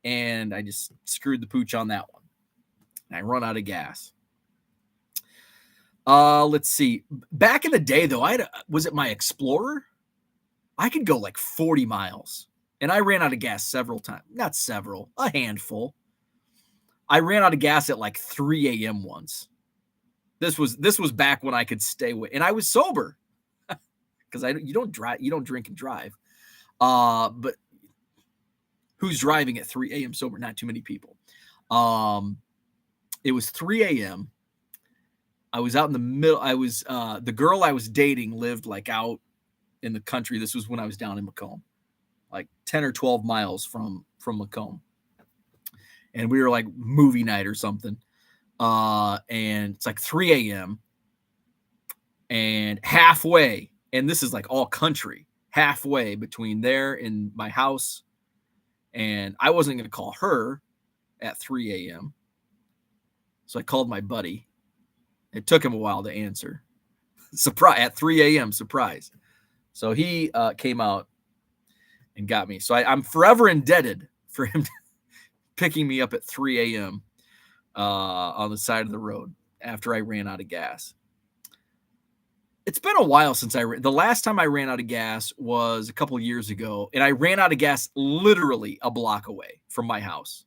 and I just screwed the pooch on that one. And I run out of gas. Let's see. Back in the day, though, was it my Explorer? I could go like 40 miles, and I ran out of gas several times. Not several, a handful. I ran out of gas at like 3 a.m. once. This was back when I could stay away, and I was sober because you don't drink and drive. But who's driving at 3 a.m. sober? Not too many people. It was 3 a.m. I was out in the middle. The girl I was dating lived like out in the country. This was when I was down in Macomb, like 10 or 12 miles from Macomb. And we were like movie night or something. And it's like 3 a.m. and halfway, and this is like all country, halfway between there and my house. And I wasn't going to call her at 3 a.m. So I called my buddy. It took him a while to answer. Surprise, at 3 a.m., surprise. So he came out and got me. So I'm forever indebted for him picking me up at 3 a.m. On the side of the road after I ran out of gas. It's been a while since the last time I ran out of gas was a couple of years ago, and I ran out of gas literally a block away from my house.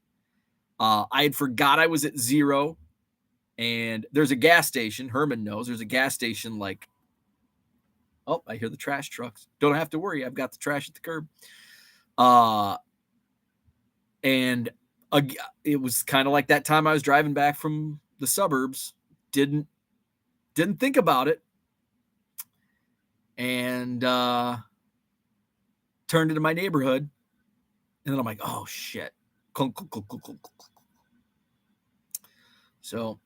I had forgot I was at zero, and there's a gas station. Herman knows there's a gas station like, oh, I hear the trash trucks. Don't have to worry. I've got the trash at the curb. And it was kind of like that time I was driving back from the suburbs. Didn't think about it. And turned into my neighborhood. And then I'm like, oh, shit. So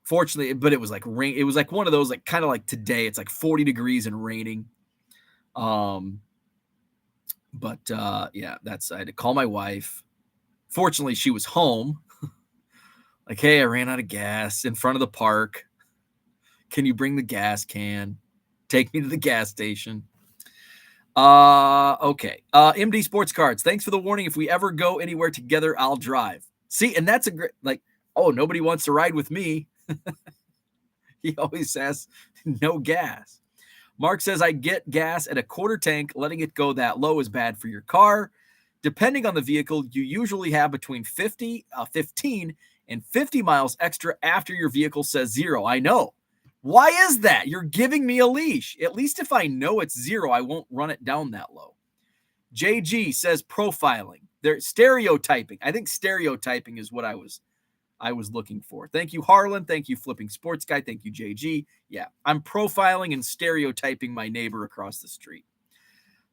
fortunately, but it was like rain. It was like one of those, like kind of like today. It's like 40 degrees and raining. But yeah, I had to call my wife. Fortunately, she was home. Like, hey, I ran out of gas in front of the park. Can you bring the gas can? Take me to the gas station. Okay. MD Sports Cards. Thanks for the warning. If we ever go anywhere together, I'll drive. See, and that's a great, like, oh, nobody wants to ride with me. He always says no gas. Mark says, I get gas at a quarter tank. Letting it go that low is bad for your car. Depending on the vehicle, you usually have between 15 and 50 miles extra after your vehicle says zero. I know. Why is that? You're giving me a leash. At least if I know it's zero, I won't run it down that low. JG says profiling. They're stereotyping. I think stereotyping is what I was looking for. Thank you, Harlan. Thank you, Flipping Sports Guy. Thank you, JG. Yeah, I'm profiling and stereotyping my neighbor across the street.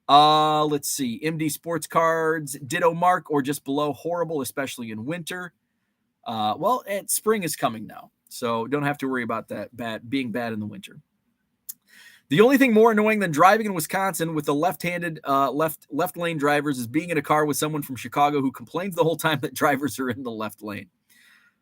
Let's see. MD Sports Cards, ditto Mark, or just below horrible, especially in winter. Well, spring is coming now, so don't have to worry about that being bad in the winter. The only thing more annoying than driving in Wisconsin with the left-handed left lane drivers is being in a car with someone from Chicago who complains the whole time that drivers are in the left lane.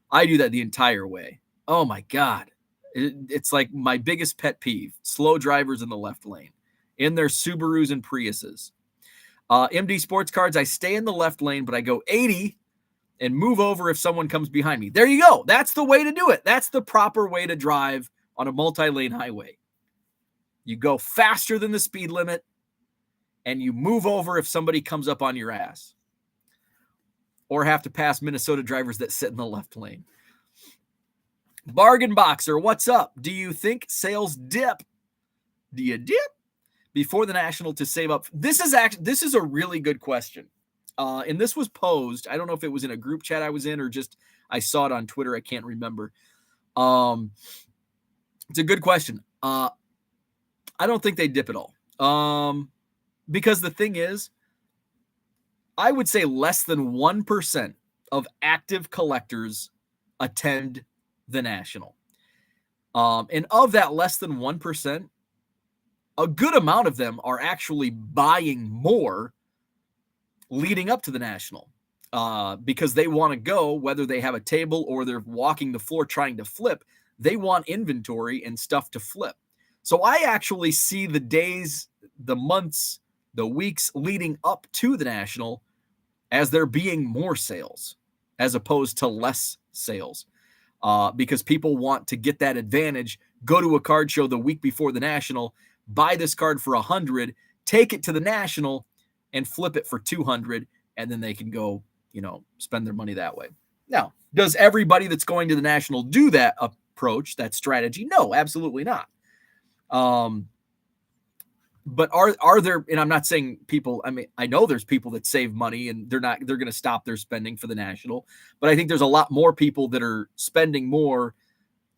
I do that the entire way. Oh my God. It's like my biggest pet peeve. Slow drivers in the left lane in their Subarus and Priuses. MD Sports Cards, I stay in the left lane, but I go 80 and move over if someone comes behind me. There you go. That's the way to do it. That's the proper way to drive on a multi-lane highway. You go faster than the speed limit and you move over if somebody comes up on your ass. Or have to pass Minnesota drivers that sit in the left lane. Bargain Boxer, what's up? Do you think sales dip? Do you dip before the National to save up? This is a really good question. And this was posed. I don't know if it was in a group chat I was in or just I saw it on Twitter. I can't remember. It's a good question. I don't think they dip at all. Because the thing is, I would say less than 1% of active collectors attend the National. And of that less than 1%, a good amount of them are actually buying more leading up to the National because they want to go, whether they have a table or they're walking the floor trying to flip, they want inventory and stuff to flip. So I actually see the days, the months, the weeks leading up to the National as there being more sales as opposed to less sales because people want to get that advantage, go to a card show the week before the National, buy this card for $100, take it to the National and flip it for $200, and then they can go, spend their money that way. Now, does everybody that's going to the National do that approach, that strategy? No, absolutely not. But are there, and I'm not saying people, I mean, I know there's people that save money and they're going to stop their spending for the National, but I think there's a lot more people that are spending more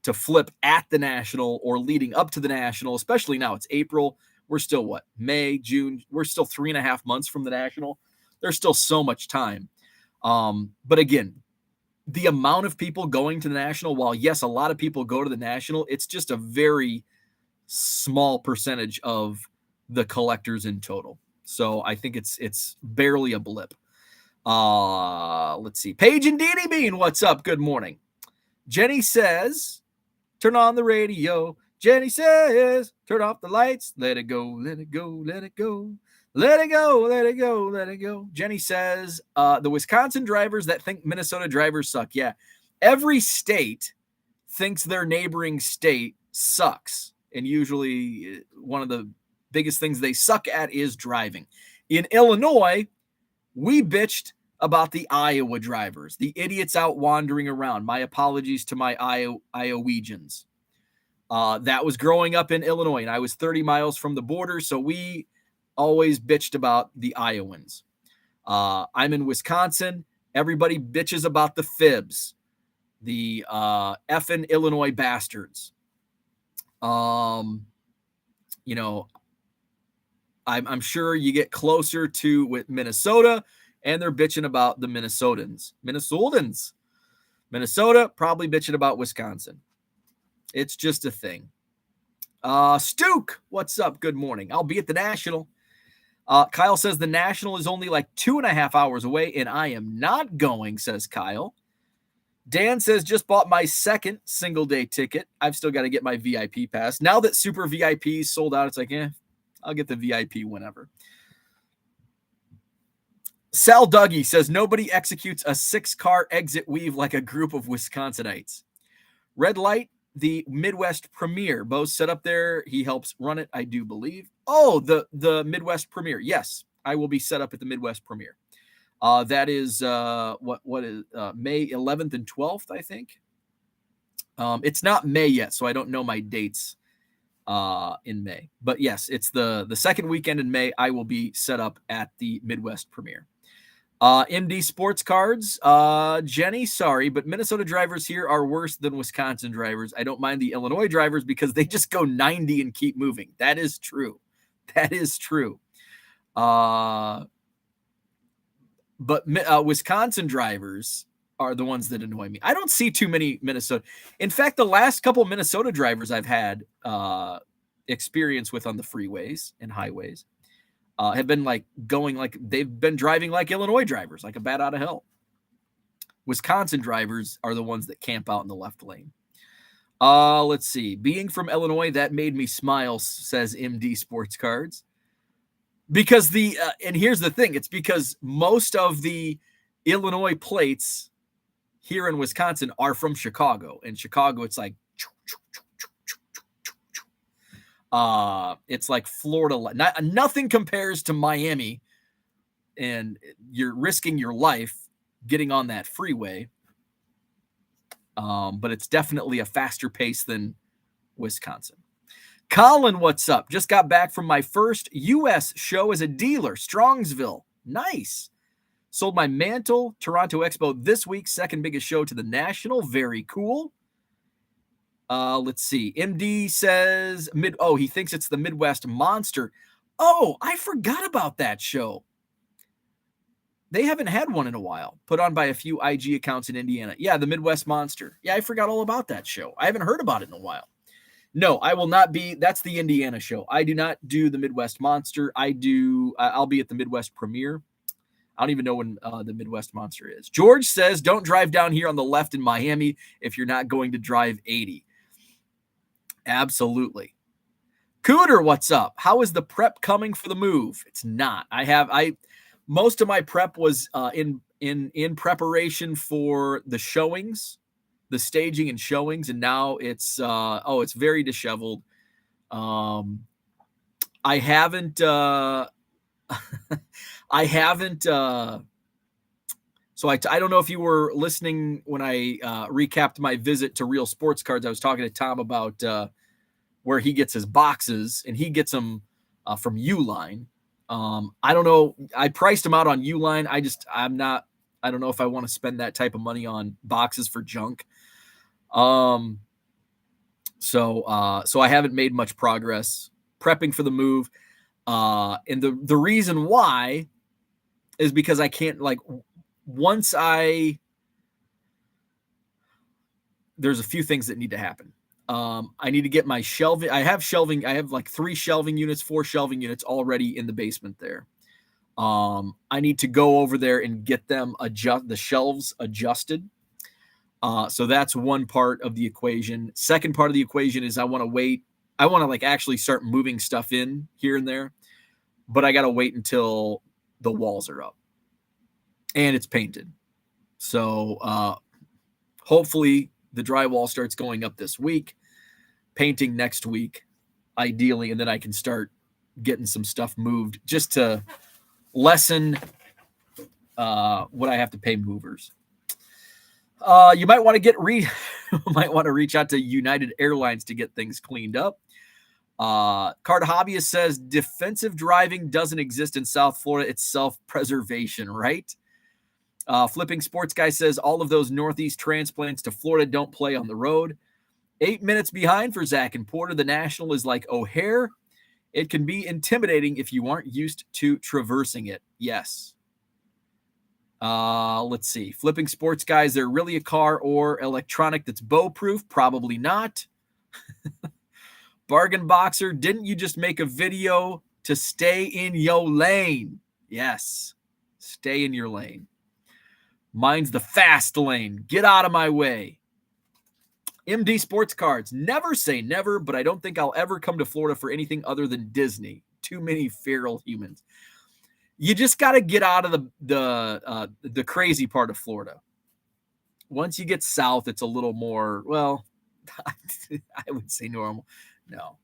to flip at the National or leading up to the National, especially now it's April. We're still May, June, we're still 3.5 months from the National. There's still so much time. But again, the amount of people going to the National, while yes, a lot of people go to the National, it's just a very small percentage of the collectors in total. So I think it's barely a blip. Let's see. Paige and Deanie Bean, what's up? Good morning. Jenny says, turn on the radio. Jenny says, turn off the lights. Let it go, let it go, let it go. Let it go, let it go, let it go. Jenny says, the Wisconsin drivers that think Minnesota drivers suck. Yeah. Every state thinks their neighboring state sucks. And usually one of the biggest things they suck at is driving. In Illinois, we bitched about the Iowa drivers, the idiots out wandering around. My apologies to my Iowegians. That was growing up in Illinois, and I was 30 miles from the border, so we always bitched about the Iowans. I'm in Wisconsin. Everybody bitches about the fibs, the effing Illinois bastards. I'm sure you get closer to with Minnesota, and they're bitching about the Minnesotans. Minnesota probably bitching about Wisconsin. It's just a thing. Stuke, what's up? Good morning. I'll be at the National. Kyle says the National is only like 2.5 hours away, and I am not going, says Kyle. Dan says, just bought my second single-day ticket. I've still got to get my VIP pass. Now that Super VIP is sold out, it's like, I'll get the VIP whenever. Sal Dougie says, nobody executes a 6-car exit weave like a group of Wisconsinites. Red Light, the Midwest Premier. Bo's set up there. He helps run it, I do believe. Oh, the Midwest Premier. Yes, I will be set up at the Midwest Premier. That is what is May 11th and 12th, I think. It's not May yet, so I don't know my dates in May. But yes, it's the second weekend in May. I will be set up at the Midwest Premier. MD Sports Cards. Jenny, sorry, but Minnesota drivers here are worse than Wisconsin drivers. I don't mind the Illinois drivers because they just go 90 and keep moving. That is true. But Wisconsin drivers are the ones that annoy me. I don't see too many Minnesota. In fact, the last couple Minnesota drivers I've had experience with on the freeways and highways have been they've been driving like Illinois drivers, like a bat out of hell. Wisconsin drivers are the ones that camp out in the left lane. Let's see. Being from Illinois, that made me smile, says MD Sports Cards. Because and here's the thing, it's because most of the Illinois plates here in Wisconsin are from Chicago. In Chicago, it's like, it's like Florida. Nothing compares to Miami, and you're risking your life getting on that freeway. But it's definitely a faster pace than Wisconsin. Colin, what's up? Just got back from my first U.S. show as a dealer, Strongsville. Nice. Sold my mantle, Toronto Expo this week, second biggest show to the National. Very cool. Let's see. MD says, he thinks it's the Midwest Monster. Oh, I forgot about that show. They haven't had one in a while, put on by a few IG accounts in Indiana. Yeah, the Midwest Monster. Yeah, I forgot all about that show. I haven't heard about it in a while. No, I will not be. That's the Indiana show. I do not do the Midwest Monster. I'll be at the Midwest Premiere. I don't even know when the Midwest Monster is. George says, don't drive down here on the left in Miami if you're not going to drive 80. Absolutely. Cooter, what's up? How is the prep coming for the move? It's not. Most of my prep was in preparation for the showings, the staging and showings, and now it's very disheveled. I haven't so I don't know if you were listening when I recapped my visit to Real Sports Cards. I was talking to Tom about where he gets his boxes, and he gets them from Uline. I don't know. I priced them out on Uline. I don't know if I want to spend that type of money on boxes for junk. So I haven't made much progress prepping for the move. And the reason why is because I can't, there's a few things that need to happen. I need to get my shelving. I have shelving. I have like 4 shelving units already in the basement there. I need to go over there and get them the shelves adjusted. So that's one part of the equation. Second part of the equation is I want to wait. I want to like actually start moving stuff in here and there, but I got to wait until the walls are up and it's painted. So hopefully the drywall starts going up this week, painting next week, ideally, and then I can start getting some stuff moved just to lessen what I have to pay movers. You might want to might want to reach out to United Airlines to get things cleaned up. Card Hobbyist says defensive driving doesn't exist in South Florida. It's self-preservation, right? Flipping Sports Guy says all of those Northeast transplants to Florida don't play on the road. 8 minutes behind for Zach and Porter. The National is like O'Hare. It can be intimidating if you aren't used to traversing it. Yes. Let's see. Flipping Sports Guy, is there really a car or electronic that's bow-proof? Probably not. Bargain Boxer, didn't you just make a video to stay in your lane? Yes. Stay in your lane. Mine's the fast lane. Get out of my way. MD Sports Cards, never say never, but I don't think I'll ever come to Florida for anything other than Disney. Too many feral humans. You just got to get out of the crazy part of Florida. Once you get south, it's a little more, well, I would say normal. No.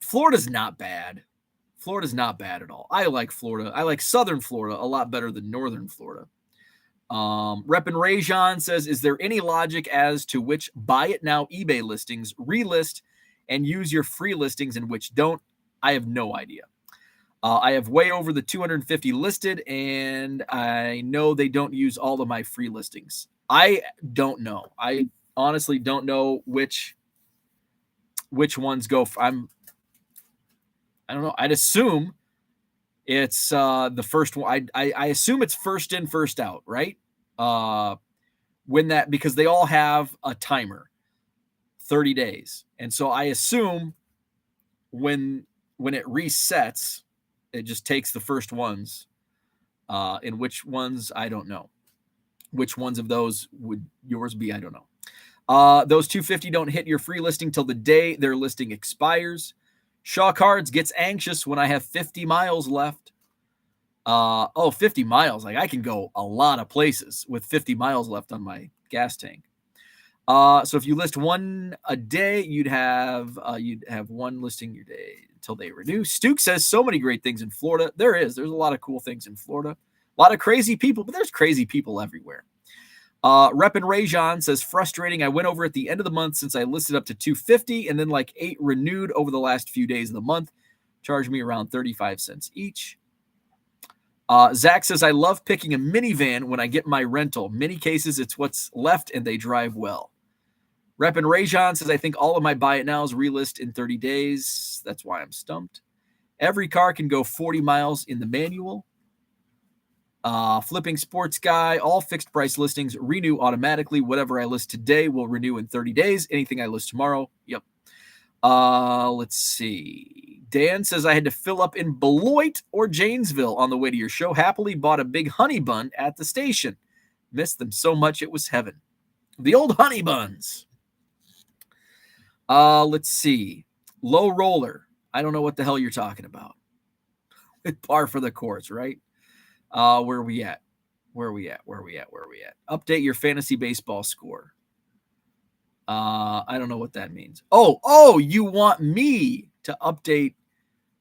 Florida's not bad. Florida's not bad at all. I like Florida. I like southern Florida a lot better than northern Florida. Reppin' Rajon says, is there any logic as to which buy it now eBay listings relist and use your free listings and which don't? I have no idea. I have way over the 250 listed, and I know they don't use all of my free listings. I don't know. I honestly don't know which ones go. I don't know. I'd assume it's the first one. I assume it's first in, first out, right? Because they all have a timer, 30 days. And so I assume when it resets, it just takes the first ones. And which ones, I don't know. Which ones of those would yours be? I don't know. Those 250 don't hit your free listing till the day their listing expires. Shaw Cards gets anxious when I have 50 miles left. 50 miles. Like I can go a lot of places with 50 miles left on my gas tank. So if you list one a day, you'd have one listing your day until they renew. Stuke says so many great things in Florida. There's a lot of cool things in Florida. A lot of crazy people, but there's crazy people everywhere. Reppin' Rajon says frustrating. I went over at the end of the month since I listed up to 250 and then like 8 renewed over the last few days of the month. Charged me around 35 cents each. Zach says, I love picking a minivan when I get my rental. Many cases, it's what's left and they drive well. Reppin' Rajon says, I think all of my buy it nows relist in 30 days. That's why I'm stumped. Every car can go 40 miles in the manual. Flipping Sports Guy, all fixed price listings renew automatically. Whatever I list today will renew in 30 days. Anything I list tomorrow. Yep. Let's see. Dan says I had to fill up in Beloit or Janesville on the way to your show. Happily bought a big honey bun at the station. Missed them so much it was heaven. The old honey buns. Let's see. Low roller. I don't know what the hell you're talking about. Par for the course, right? Where are we at? Update your fantasy baseball score. I don't know what that means. Oh, you want me to update.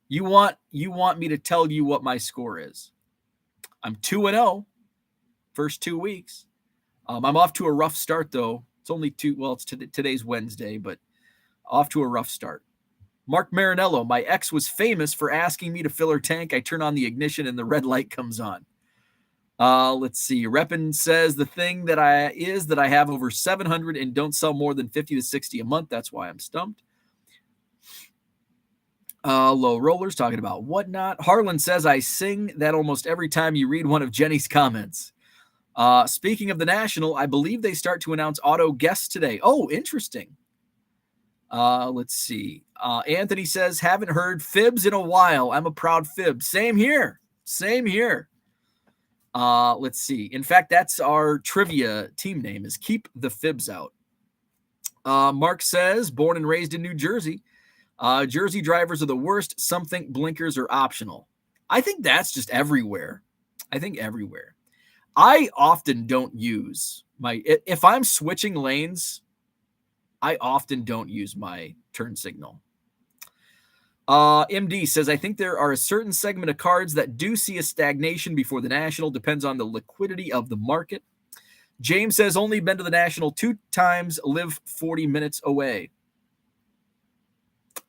You want me to tell you what my score is. I'm 2-0 first 2 weeks. I'm off to a rough start though. It's only today's Wednesday, but off to a rough start. Mark Marinello, my ex was famous for asking me to fill her tank. I turn on the ignition and the red light comes on. Let's see. Reppin says the thing that I have over 700 and don't sell more than 50 to 60 a month. That's why I'm stumped. Low rollers talking about whatnot. Harlan says I sing that almost every time you read one of Jenny's comments. Speaking of the National, I believe they start to announce auto guests today. Oh, interesting. Let's see. Anthony says, haven't heard fibs in a while. I'm a proud fib. Same here. Same here. Let's see. In fact, that's our trivia team name is Keep the Fibs Out. Mark says, born and raised in New Jersey. Jersey drivers are the worst. Some think blinkers are optional. I think that's just everywhere. I think everywhere. I often don't use if I'm switching lanes, I often don't use my turn signal. MD says, I think there are a certain segment of cards that do see a stagnation before the National. Depends on the liquidity of the market. James says, only been to the National 2 times, live 40 minutes away.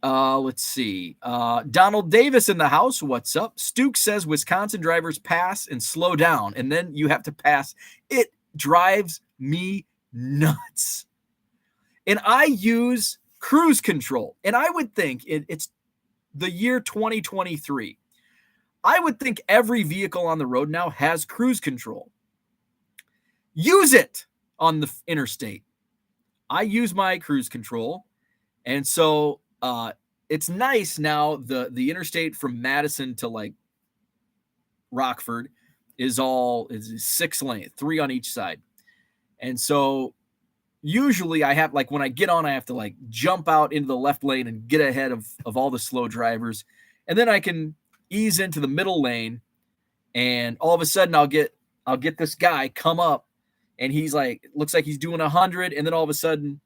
Let's see. Donald Davis in the house. What's up? Stuke says Wisconsin drivers pass and slow down, and then you have to pass. It drives me nuts. And I use cruise control. And I would think it's the year 2023. I would think every vehicle on the road now has cruise control. Use it on the interstate. I use my cruise control. And so it's nice now. The interstate from Madison to like Rockford is 6 lanes, 3 on each side. And so usually I have, like, when I get on, I have to like jump out into the left lane and get ahead of all the slow drivers. And then I can ease into the middle lane, and all of a sudden I'll get this guy come up, and he's like, looks like he's doing 100. And then all of a sudden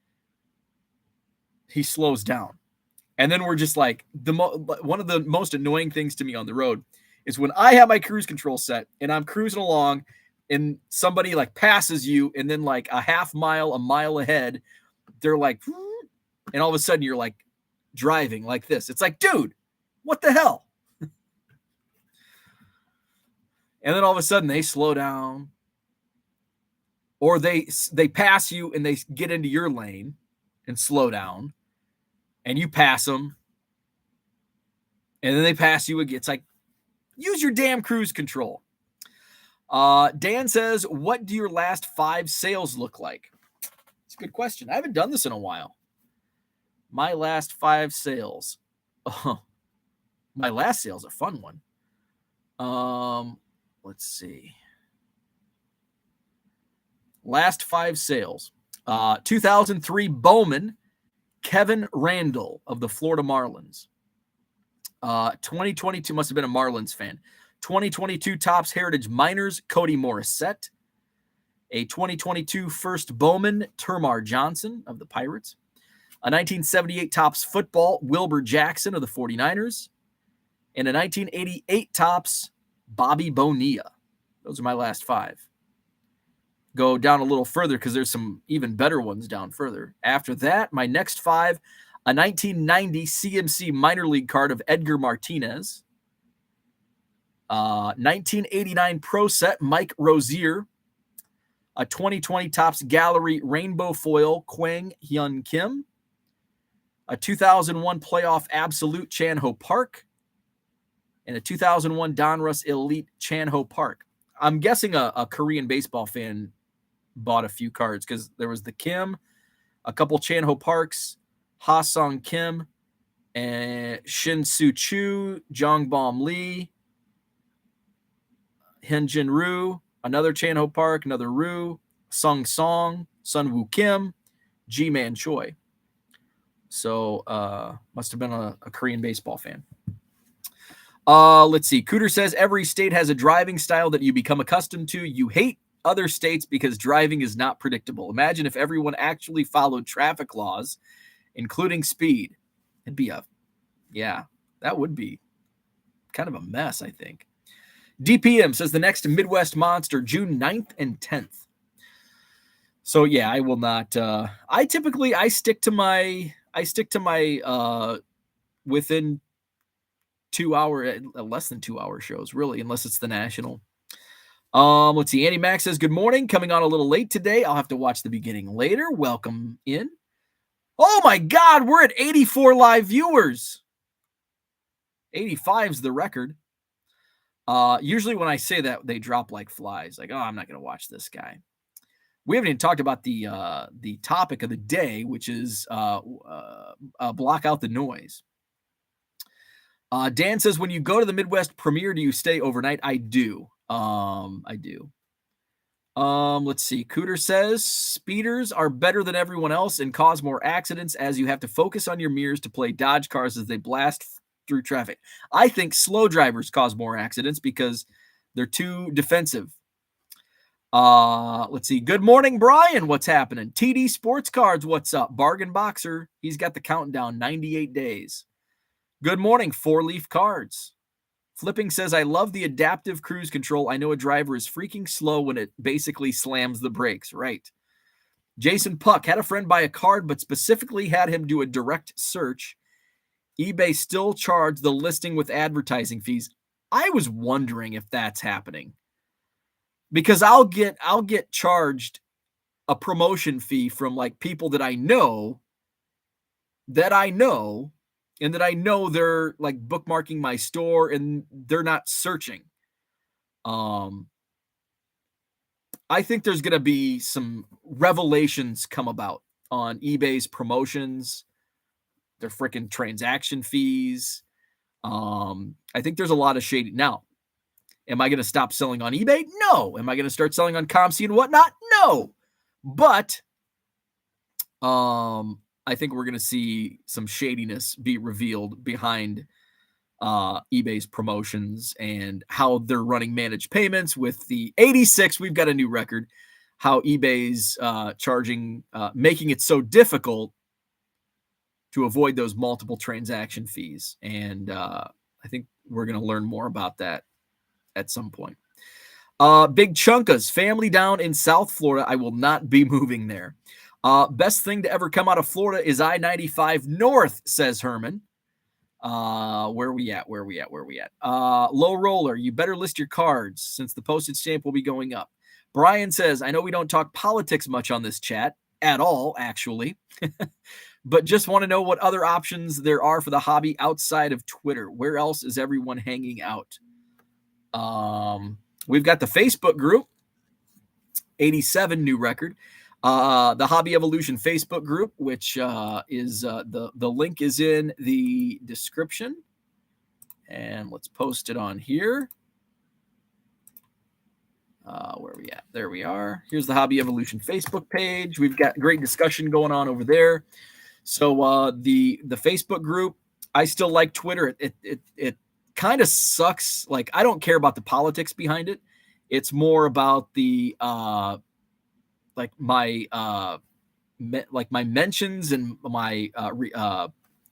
he slows down. And then we're just like, one of the most annoying things to me on the road is when I have my cruise control set and I'm cruising along and somebody like passes you, and then like a mile ahead, they're like, and all of a sudden you're like driving like this. It's like, dude, what the hell? And then all of a sudden they slow down, or they pass you and they get into your lane and slow down, and you pass them, and then they pass you again. It's like, use your damn cruise control. Dan says, what do your last 5 sales look like? It's a good question. I haven't done this in a while. My last 5 sales. Oh, my last sale's a fun one. Let's see. Last 5 sales. 2003 Bowman, Kevin Randall of the Florida Marlins. 2022, must have been a Marlins fan. 2022 Topps Heritage Minors, Cody Morissette. A 2022 First Bowman, Termar Johnson of the Pirates. A 1978 Topps Football, Wilbur Jackson of the 49ers. And a 1988 Topps, Bobby Bonilla. Those are my last 5. Go down a little further because there's some even better ones down further. After that, my next 5, a 1990 CMC minor league card of Edgar Martinez. 1989 Pro Set, Mike Rozier. A 2020 Topps Gallery Rainbow Foil, Kwang Hyun Kim. A 2001 Playoff Absolute, Chan Ho Park. And a 2001 Donruss Elite, Chan Ho Park. I'm guessing a Korean baseball fan bought a few cards because there was the Kim, a couple Chan Ho Parks, Ha Sung Kim, and Shin Soo Chu, Jong Bom Lee, Hyun Jin Roo, another Chan Ho Park, another Roo, Sung Song, Sun Woo Kim, Ji Man Choi. So must have been a Korean baseball fan. Let's see. Cooter says every state has a driving style that you become accustomed to. You hate other states because driving is not predictable. Imagine if everyone actually followed traffic laws, including speed. It'd be that would be kind of a mess, I think. DPM says the next Midwest Monster, June 9th and 10th. So yeah, I will not. I stick to my within 2 hour, less than 2 hour shows, really, unless it's the National. Let's see. Andy Max says, good morning. Coming on a little late today. I'll have to watch the beginning later. Welcome in. Oh my God, we're at 84 live viewers. 85's the record. Usually when I say that, they drop like flies. Like, oh, I'm not going to watch this guy. We haven't even talked about the topic of the day, which is block out the noise. Dan says, when you go to the Midwest premiere, do you stay overnight? I do. I do. Let's see. Cooter says speeders are better than everyone else and cause more accidents as you have to focus on your mirrors to play dodge cars as they blast through traffic. I think slow drivers cause more accidents because they're too defensive. Let's see. Good morning, Brian. What's happening? TD Sports Cards. What's up? Bargain Boxer. He's got the countdown, 98 days. Good morning, Four Leaf Cards. Flipping says, I love the adaptive cruise control. I know a driver is freaking slow when it basically slams the brakes. Right. Jason Puck had a friend buy a card, but specifically had him do a direct search. eBay still charged the listing with advertising fees. I was wondering if that's happening. Because I'll get charged a promotion fee from like people that I know, and that I know they're like bookmarking my store and they're not searching. I think there's going to be some revelations come about on eBay's promotions, their freaking transaction fees. I think there's a lot of shady. Now, am I going to stop selling on eBay? No. Am I going to start selling on ComC and whatnot? No. But I think we're going to see some shadiness be revealed behind eBay's promotions and how they're running managed payments with the 86. We've got a new record. How eBay's charging, making it so difficult to avoid those multiple transaction fees. And I think we're going to learn more about that at some point. Big Chunkas, family down in South Florida. I will not be moving there. Best thing to ever come out of Florida is I-95 North, says Herman. Where we at? Low roller, you better list your cards since the postage stamp will be going up. Brian says, I know we don't talk politics much on this chat at all, actually, but just want to know what other options there are for the hobby outside of Twitter. Where else is everyone hanging out? We've got the Facebook group, 87 new record. The Hobby Evolution Facebook group, which is the link is in the description. And let's post it on here. Where are we at? There we are. Here's the Hobby Evolution Facebook page. We've got great discussion going on over there. So the Facebook group, I still like Twitter. It kind of sucks. Like, I don't care about the politics behind it. It's more about the like my mentions and my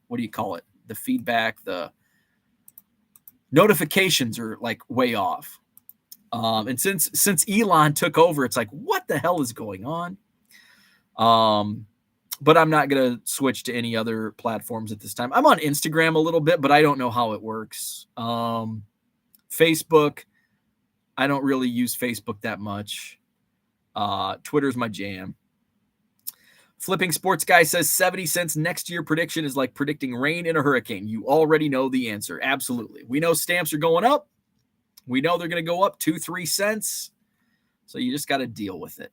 what do you call it? The feedback, the notifications are like way off. And since Elon took over, it's like, what the hell is going on? But I'm not going to switch to any other platforms at this time. I'm on Instagram a little bit, but I don't know how it works. Facebook, I don't really use Facebook that much. Twitter's my jam. Flipping Sports Guy says 70 cents next year prediction is like predicting rain in a hurricane. You already know the answer. Absolutely. We know stamps are going up. We know they're going to go up 2-3 cents. So you just got to deal with it.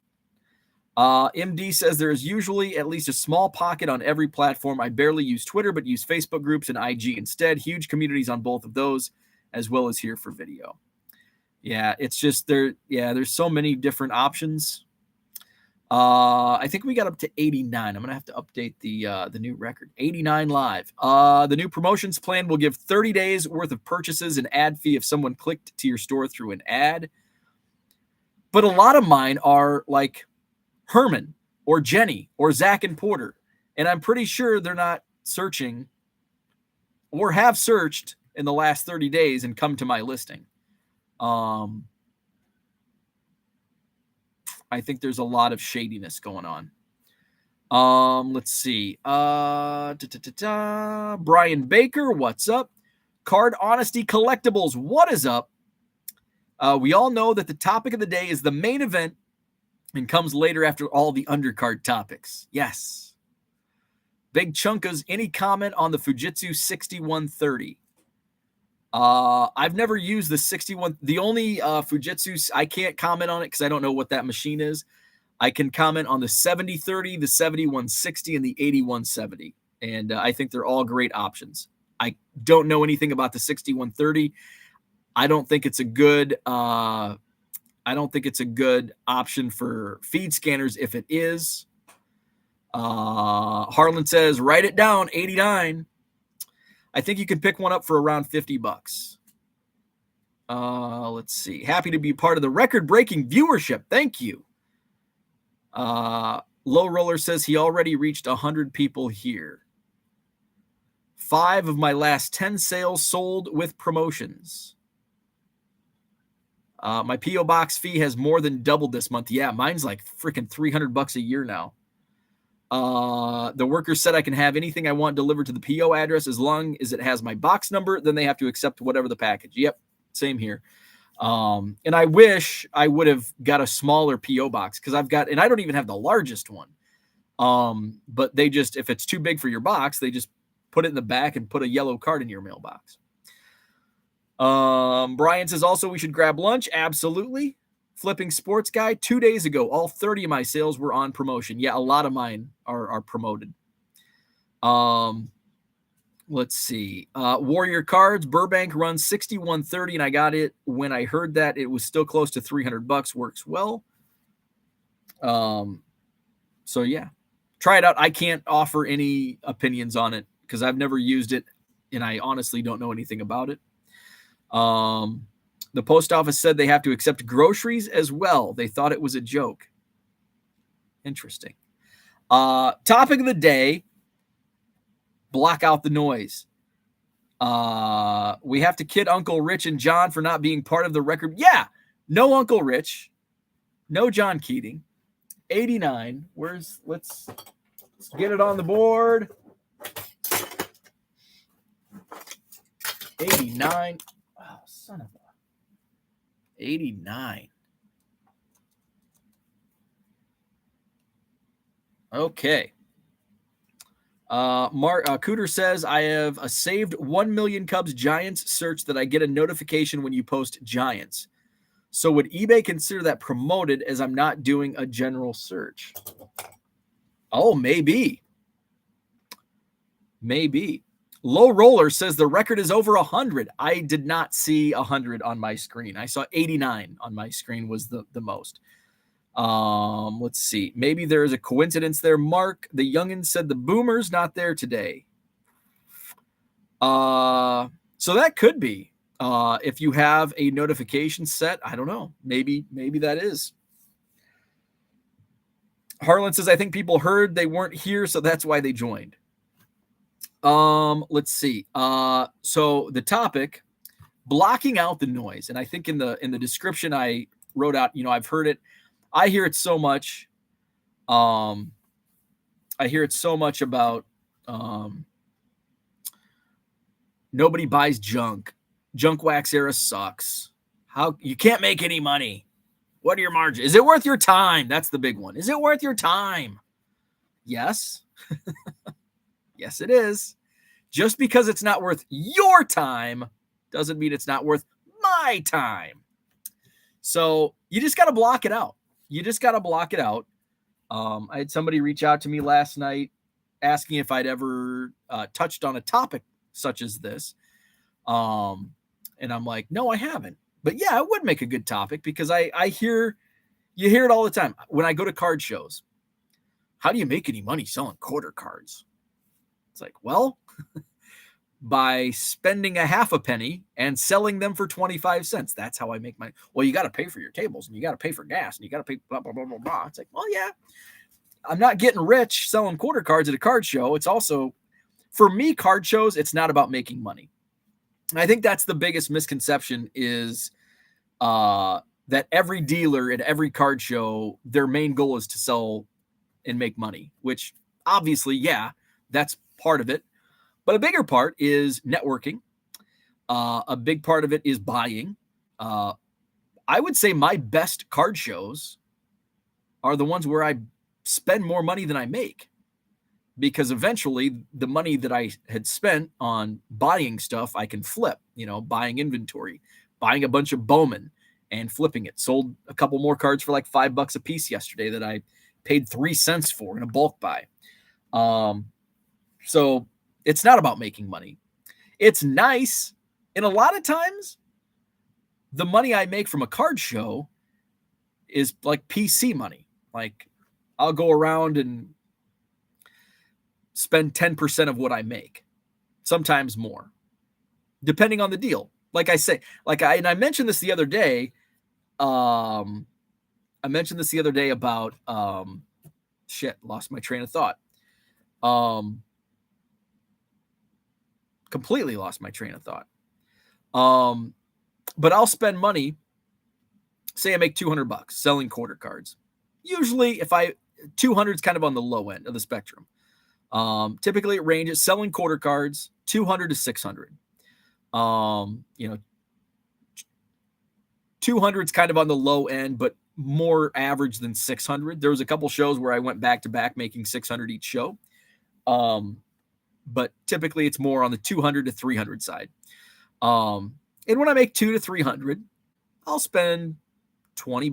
MD says there is usually at least a small pocket on every platform. I barely use Twitter, but use Facebook groups and IG instead. Huge communities on both of those, as well as here for video. Yeah, it's just there. Yeah, there's so many different options. I think we got up to 89. I'm gonna have to update the new record. 89 live. The new promotions plan will give 30 days worth of purchases and ad fee if someone clicked to your store through an ad. But a lot of mine are like Herman or Jenny or Zach and Porter, and I'm pretty sure they're not searching or have searched in the last 30 days and come to my listing. I think there's a lot of shadiness going on. Let's see. Brian Baker, what's up? Card Honesty Collectibles, what is up? We all know that the topic of the day is the main event and comes later after all the undercard topics. Yes. Big Chunkas, any comment on the Fujitsu 6130? I've never used the 61. The only Fujitsu, I can't comment on it because I don't know what that machine is. I can comment on the 7030, the 7160, and the 8170. And I think they're all great options. I don't know anything about the 6130. I don't think it's a good option for feed scanners if it is. Harlan says, write it down, 89. I think you can pick one up for around $50. Let's see. Happy to be part of the record-breaking viewership. Thank you. Low Roller says he already reached 100 people here. 5 of my last 10 sales sold with promotions. My P.O. Box fee has more than doubled this month. Yeah, mine's like freaking $300 a year now. The worker said I can have anything I want delivered to the P.O. address as long as it has my box number. Then they have to accept whatever the package. Yep, same here. And I wish I would have got a smaller P.O. box because and I don't even have the largest one. But they just, if it's too big for your box, they just put it in the back and put a yellow card in your mailbox. Brian says also we should grab lunch. Absolutely. Flipping Sports Guy, 2 days ago, all 30 of my sales were on promotion. Yeah, a lot of mine are promoted. Let's see. Warrior Cards, Burbank runs 6130, and I got it when I heard that it was still close to $300. Works well. So yeah, try it out. I can't offer any opinions on it because I've never used it, and I honestly don't know anything about it. The post office said they have to accept groceries as well. They thought it was a joke. Interesting. Topic of the day, block out the noise. We have to kid Uncle Rich and John for not being part of the record. Yeah, no Uncle Rich, no John Keating. 89. Let's get it on the board. 89. Oh, son of a 89. Okay. Cooter says, I have a saved 1 million Cubs Giants search that I get a notification when you post Giants. So would eBay consider that promoted as I'm not doing a general search? Oh, maybe. Maybe. Low Roller says the record is over 100. I did not see 100 on my screen. I saw 89 on my screen was the most. Let's see. Maybe there is a coincidence there. Mark, the youngin, said the Boomer's not there today. So that could be. If you have a notification set, I don't know. Maybe that is. Harlan says, I think people heard they weren't here, so that's why they joined. Let's see. So the topic, blocking out the noise. And I think in the description I wrote out, I've heard it. I hear it so much. I hear it so much about nobody buys junk. Junk wax era sucks. How you can't make any money. What are your margins? Is it worth your time? That's the big one. Is it worth your time? Yes. Yes, it is. Just because it's not worth your time doesn't mean it's not worth my time. So you just got to block it out. I had somebody reach out to me last night asking if I'd ever touched on a topic such as this. And I'm like, no, I haven't. But yeah, it would make a good topic because you hear it all the time. When I go to card shows, how do you make any money selling quarter cards? It's like, well, by spending a half a penny and selling them for 25 cents. That's how I make money. Well, you got to pay for your tables and you got to pay for gas and you got to pay blah, blah, blah, blah, blah. It's like, well, yeah, I'm not getting rich selling quarter cards at a card show. It's also, for me, card shows, it's not about making money. And I think that's the biggest misconception is that every dealer at every card show, their main goal is to sell and make money, which obviously, yeah, that's part of it. But a bigger part is networking. A big part of it is buying. I would say my best card shows are the ones where I spend more money than I make. Because eventually the money that I had spent on buying stuff, I can flip, buying inventory, buying a bunch of Bowman and flipping it. Sold a couple more cards for like $5 a piece yesterday that I paid 3 cents for in a bulk buy. So it's not about making money. It's nice. And a lot of times, the money I make from a card show is like PC money. Like, I'll go around and spend 10% of what I make, sometimes more, depending on the deal. Like I say, I mentioned this the other day. I mentioned this the other day about lost my train of thought. Completely lost my train of thought. But I'll spend money. Say I make $200 selling quarter cards. Usually, 200 is kind of on the low end of the spectrum. Typically, it ranges selling quarter cards 200 to 600. 200 is kind of on the low end, but more average than 600. There was a couple shows where I went back to back making 600 each show. But typically it's more on the 200 to 300 side. And when I make 200 to 300, I'll spend $20,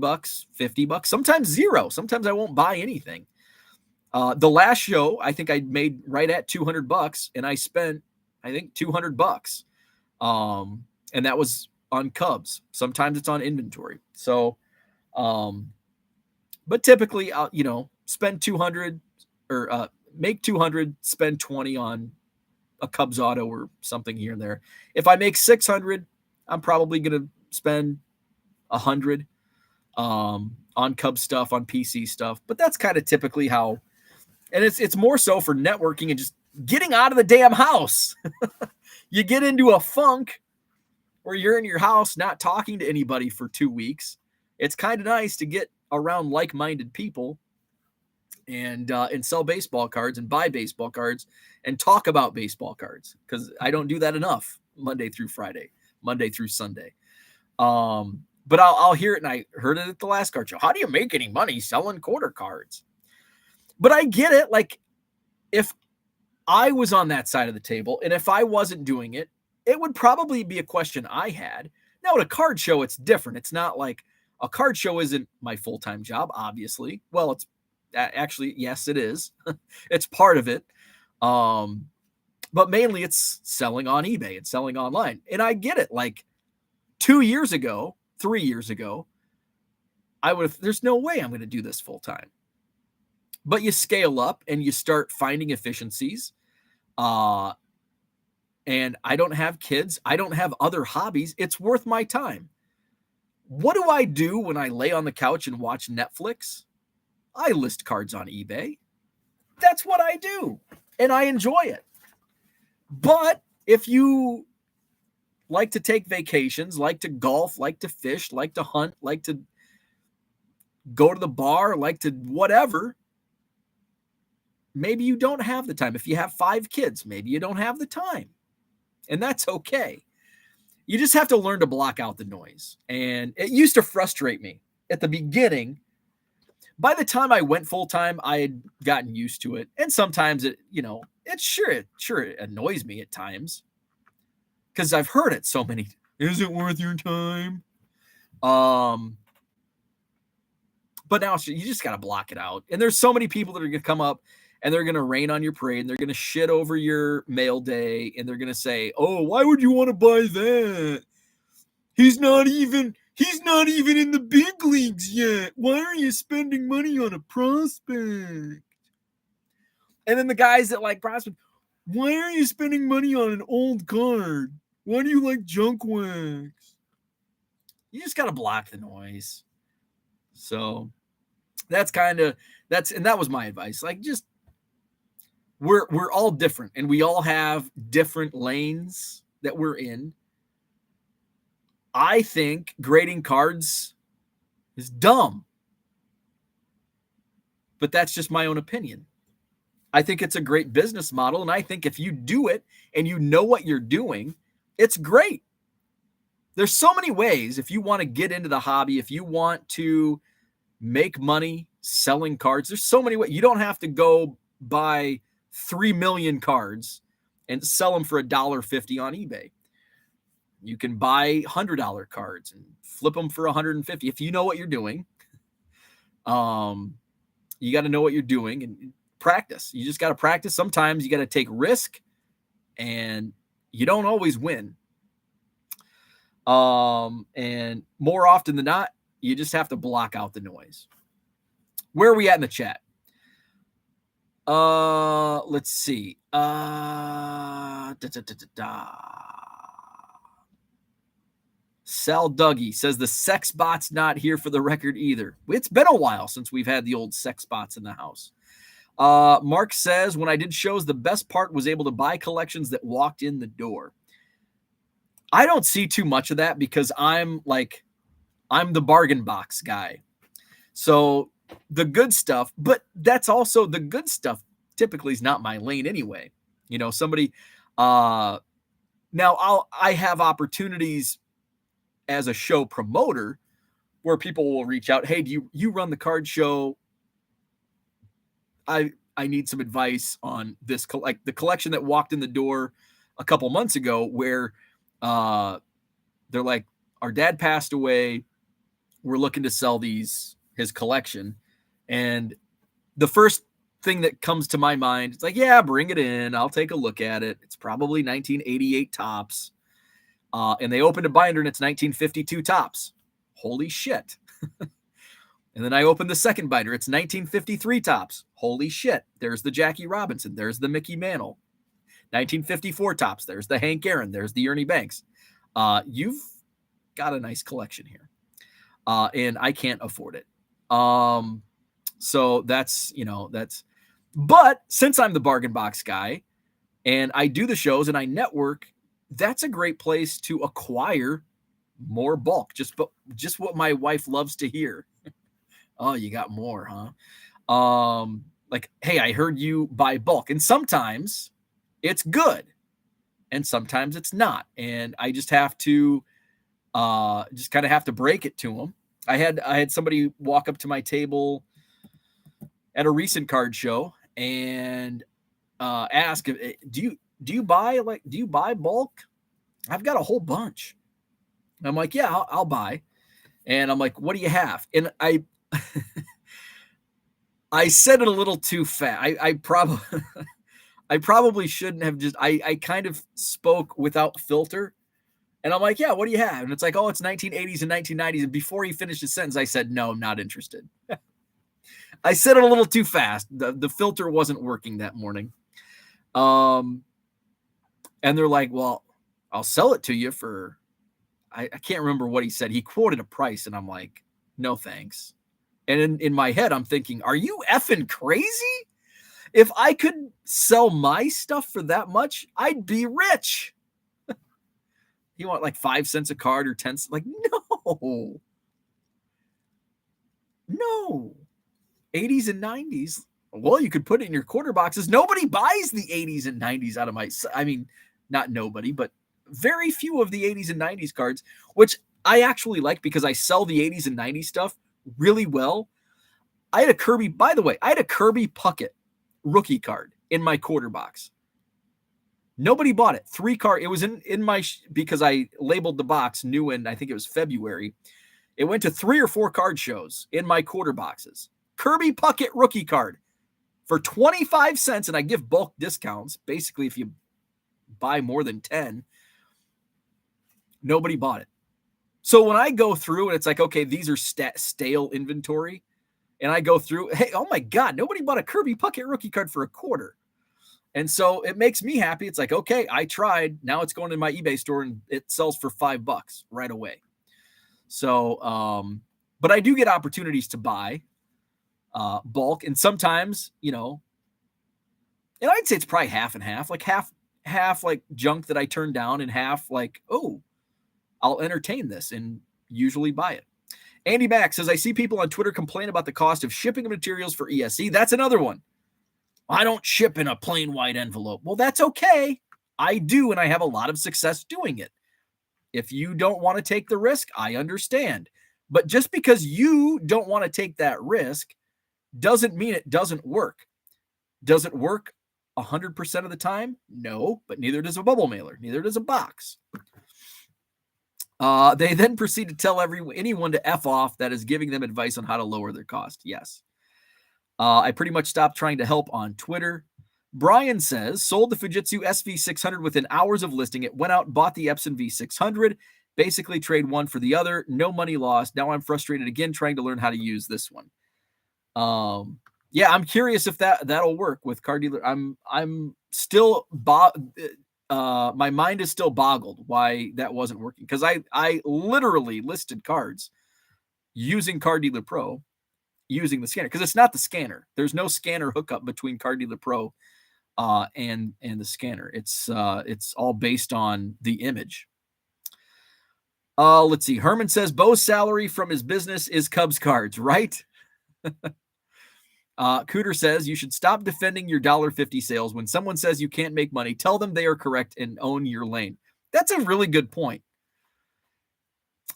$50, sometimes zero. Sometimes I won't buy anything. The last show, I think I made right at $200, and I spent, I think, $200. And that was on Cubs. Sometimes it's on inventory. So, but typically I'll, spend 200 or make 200, spend 20 on a Cubs auto or something here and there. If I make 600, I'm probably going to spend 100 on Cubs stuff, on PC stuff. But that's kind of typically how, and it's more so for networking and just getting out of the damn house. You get into a funk where you're in your house not talking to anybody for 2 weeks. It's kind of nice to get around like-minded people and sell baseball cards and buy baseball cards and talk about baseball cards, because I don't do that enough Monday through Friday, Monday through Sunday. But I'll hear it, and I heard it at the last card show. How do you make any money selling quarter cards? But I get it. Like, if I was on that side of the table and if I wasn't doing it, it would probably be a question I had. Now, at a card show, it's different. It's not like a card show isn't my full-time job, obviously. Well, it's actually, yes, it is. It's part of it. But mainly it's selling on eBay and selling online. And I get it. Like 3 years ago, there's no way I'm going to do this full time. But you scale up and you start finding efficiencies. And I don't have kids. I don't have other hobbies. It's worth my time. What do I do when I lay on the couch and watch Netflix? I list cards on eBay. That's what I do. And I enjoy it. But if you like to take vacations, like to golf, like to fish, like to hunt, like to go to the bar, like to whatever, maybe you don't have the time. If you have 5 kids, maybe you don't have the time. And that's okay. You just have to learn to block out the noise. And it used to frustrate me at the beginning. By the time I went full time, I had gotten used to it. And sometimes it annoys me at times, because I've heard it so many. Is it worth your time? But now you just got to block it out. And there's so many people that are going to come up and they're going to rain on your parade, and they're going to shit over your mail day, and they're going to say, "Oh, why would you want to buy that? He's not even in the big leagues yet. Why are you spending money on a prospect?" And then the guys that like prospect, "Why are you spending money on an old card? Why do you like junk wax?" You just got to block the noise. So and that was my advice. Like, just, we're all different, and we all have different lanes that we're in. I think grading cards is dumb, but that's just my own opinion. I think it's a great business model, and I think if you do it and you know what you're doing, it's great. There's so many ways. If you want to get into the hobby, if you want to make money selling cards, there's so many ways. You don't have to go buy 3 million cards and sell them for $1.50 on eBay. You can buy $100 cards and flip them for $150 if you know what you're doing. You got to know what you're doing and practice. You just got to practice. Sometimes you got to take risk, and you don't always win. And more often than not, you just have to block out the noise. Where are we at in the chat? Let's see. Sal Dougie says the sex bot's not here for the record either. It's been a while since we've had the old sex bots in the house. Mark says, when I did shows, the best part was able to buy collections that walked in the door. I don't see too much of that because I'm the bargain box guy. So the good stuff, but that's also the good stuff typically is not my lane anyway. You know, somebody, now I have opportunities as a show promoter where people will reach out. Hey, do you run the card show? I need some advice on this, like the collection that walked in the door a couple months ago where they're like, our dad passed away. We're looking to sell his collection. And the first thing that comes to my mind, it's like, yeah, bring it in. I'll take a look at it. It's probably 1988 tops. And they opened a binder and it's 1952 tops. Holy shit. And then I opened the second binder. It's 1953 tops. Holy shit. There's the Jackie Robinson. There's the Mickey Mantle. 1954 tops. There's the Hank Aaron. There's the Ernie Banks. You've got a nice collection here. And I can't afford it. So that's, but since I'm the bargain box guy and I do the shows and I network, that's a great place to acquire more bulk. Just what my wife loves to hear. Oh, you got more, huh? Like, hey, I heard you buy bulk. And sometimes it's good and sometimes it's not. And I just have to just kind of have to break it to them. I had somebody walk up to my table at a recent card show and ask, do you buy bulk? I've got a whole bunch. And I'm like, yeah, I'll buy. And I'm like, what do you have? And I said it a little too fast. I probably shouldn't have I kind of spoke without filter. And I'm like, yeah, what do you have? And it's like, oh, it's 1980s and 1990s. And before he finished his sentence, I said, no, I'm not interested. I said it a little too fast. The filter wasn't working that morning. And they're like, well, I'll sell it to you for, I can't remember what he said. He quoted a price. And I'm like, no, thanks. And in my head, I'm thinking, are you effing crazy? If I could sell my stuff for that much, I'd be rich. You want like 5 cents a card or 10 cents? Like, no. 80s and 90s. Well, you could put it in your quarter boxes. Nobody buys the 80s and 90s out of not nobody, but very few of the 80s and 90s cards, which I actually like because I sell the 80s and 90s stuff really well. I had a Kirby Puckett rookie card in my quarter box. Nobody bought it. 3 card. It was in my because I labeled the box new in, I think it was February. It went to 3 or 4 card shows in my quarter boxes. Kirby Puckett rookie card for 25 cents, and I give bulk discounts. Basically, if you buy more than 10, nobody bought it. So when I go through and it's like, okay, these are stale inventory, and I go through, hey, oh my God, nobody bought a Kirby Puckett rookie card for a quarter. And so it makes me happy. It's like, okay, I tried. Now it's going in my eBay store and it sells for $5 right away. So, but I do get opportunities to buy bulk. And sometimes, and I'd say it's probably half and half, like half like junk that I turn down and half like, oh, I'll entertain this and usually buy it. Andy Mack says, I see people on Twitter complain about the cost of shipping materials for ESC. That's another one. I don't ship in a plain white envelope. Well, that's okay. I do, and I have a lot of success doing it. If you don't want to take the risk, I understand. But just because you don't want to take that risk doesn't mean it doesn't work. Does it work 100% of the time? No, but neither does a bubble mailer. Neither does a box. They then proceed to tell anyone to F off that is giving them advice on how to lower their cost. Yes. I pretty much stopped trying to help on Twitter. Brian says, sold the Fujitsu SV600 within hours of listing it, went out, bought the Epson V600, basically trade one for the other, no money lost. Now I'm frustrated again trying to learn how to use this one. Yeah, I'm curious if that'll work with car dealer. I'm still my mind is still boggled why that wasn't working, because I literally listed cards using Car Dealer Pro using the scanner, because it's not the scanner. There's no scanner hookup between Car Dealer Pro and the scanner. It's all based on the image. Let's see. Herman says Bo's salary from his business is Cubs cards, right? Cooter says you should stop defending your $1.50 sales. When someone says you can't make money, tell them they are correct and own your lane. That's a really good point.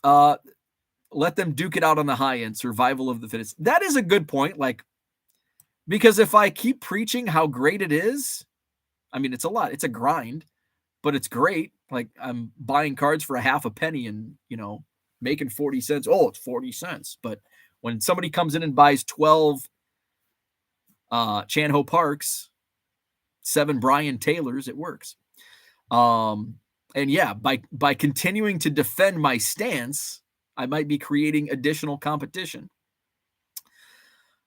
Let them duke it out on the high end, survival of the fittest. That is a good point. Like, because if I keep preaching how great it is, I mean, it's a lot. It's a grind, but it's great. Like, I'm buying cards for a half a penny and, making 40 cents. Oh, it's 40 cents. But when somebody comes in and buys 12 Chan Ho Parks, 7 Brian Taylors, it works. And yeah, by continuing to defend my stance, I might be creating additional competition.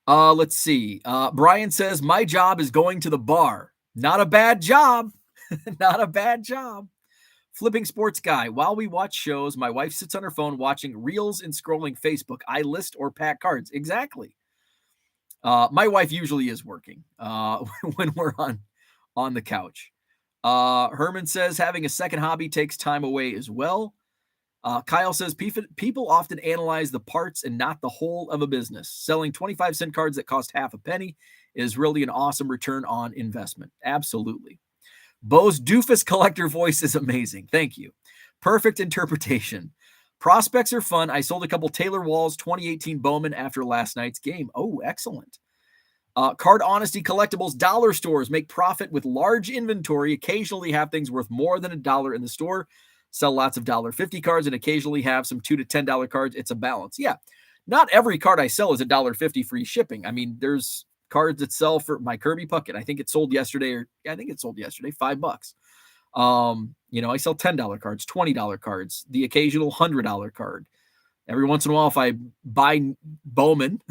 Let's see. Brian says, my job is going to the bar. Not a bad job. Not a bad job. Flipping Sports Guy. While we watch shows, my wife sits on her phone watching reels and scrolling Facebook. I list or pack cards. Exactly. My wife usually is working when we're on the couch. Herman says having a second hobby takes time away as well. Kyle says people often analyze the parts and not the whole of a business. Selling 25-cent cards that cost half a penny is really an awesome return on investment. Absolutely. Bo's doofus collector voice is amazing. Thank you. Perfect interpretation. Prospects are fun. I sold a couple Taylor Walls 2018 Bowman after last night's game. Oh, excellent. Card Honesty Collectibles. Dollar stores make profit with large inventory, occasionally have things worth more than $1 in the store. Sell lots of $1.50 cards and occasionally have some $2 to $10 cards. It's a balance. Yeah. Not every card I sell is $1.50 free shipping. I mean, there's cards that sell for my Kirby Puckett. I think it sold yesterday, $5. I sell $10 cards, $20 cards, the occasional $100 card. Every once in a while, if I buy Bowman,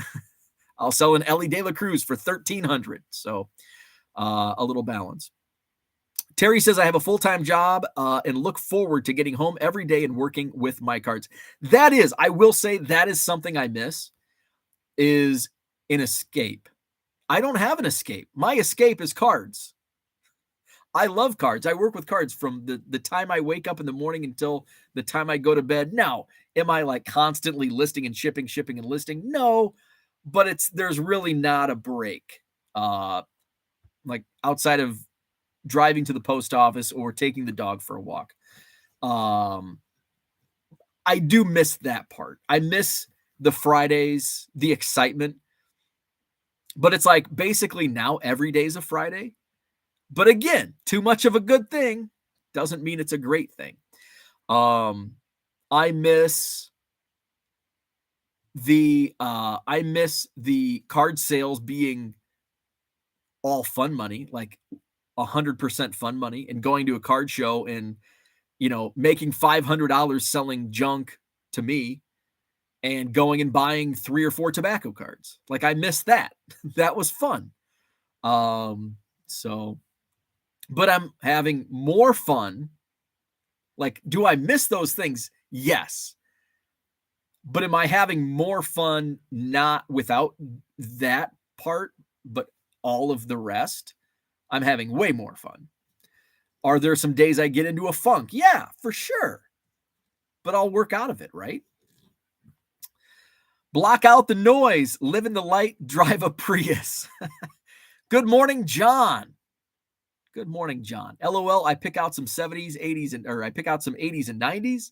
I'll sell an Ellie De La Cruz for $1,300. So a little balance. Terry says, I have a full-time job and look forward to getting home every day and working with my cards. I will say that is something I miss, is an escape. I don't have an escape. My escape is cards. I love cards. I work with cards from the time I wake up in the morning until the time I go to bed. Now, am I like constantly listing and shipping and listing? No, but there's really not a break. Like outside of driving to the post office or taking the dog for a walk. I do miss that part. I miss the Fridays, the excitement, but it's like basically now every day is a Friday. But again, too much of a good thing doesn't mean it's a great thing. I miss the card sales being all fun money, like 100% fun money, and going to a card show and, making $500 selling junk to me and going and buying 3 or 4 tobacco cards. Like, I miss that. That was fun. But I'm having more fun. Like, do I miss those things? Yes. But am I having more fun not without that part, but all of the rest? I'm having way more fun. Are there some days I get into a funk? Yeah, for sure. But I'll work out of it, right? Block out the noise, live in the light, drive a Prius. Good morning, John. Good morning, John. LOL, I pick out some 70s, 80s, I pick out some 80s and 90s.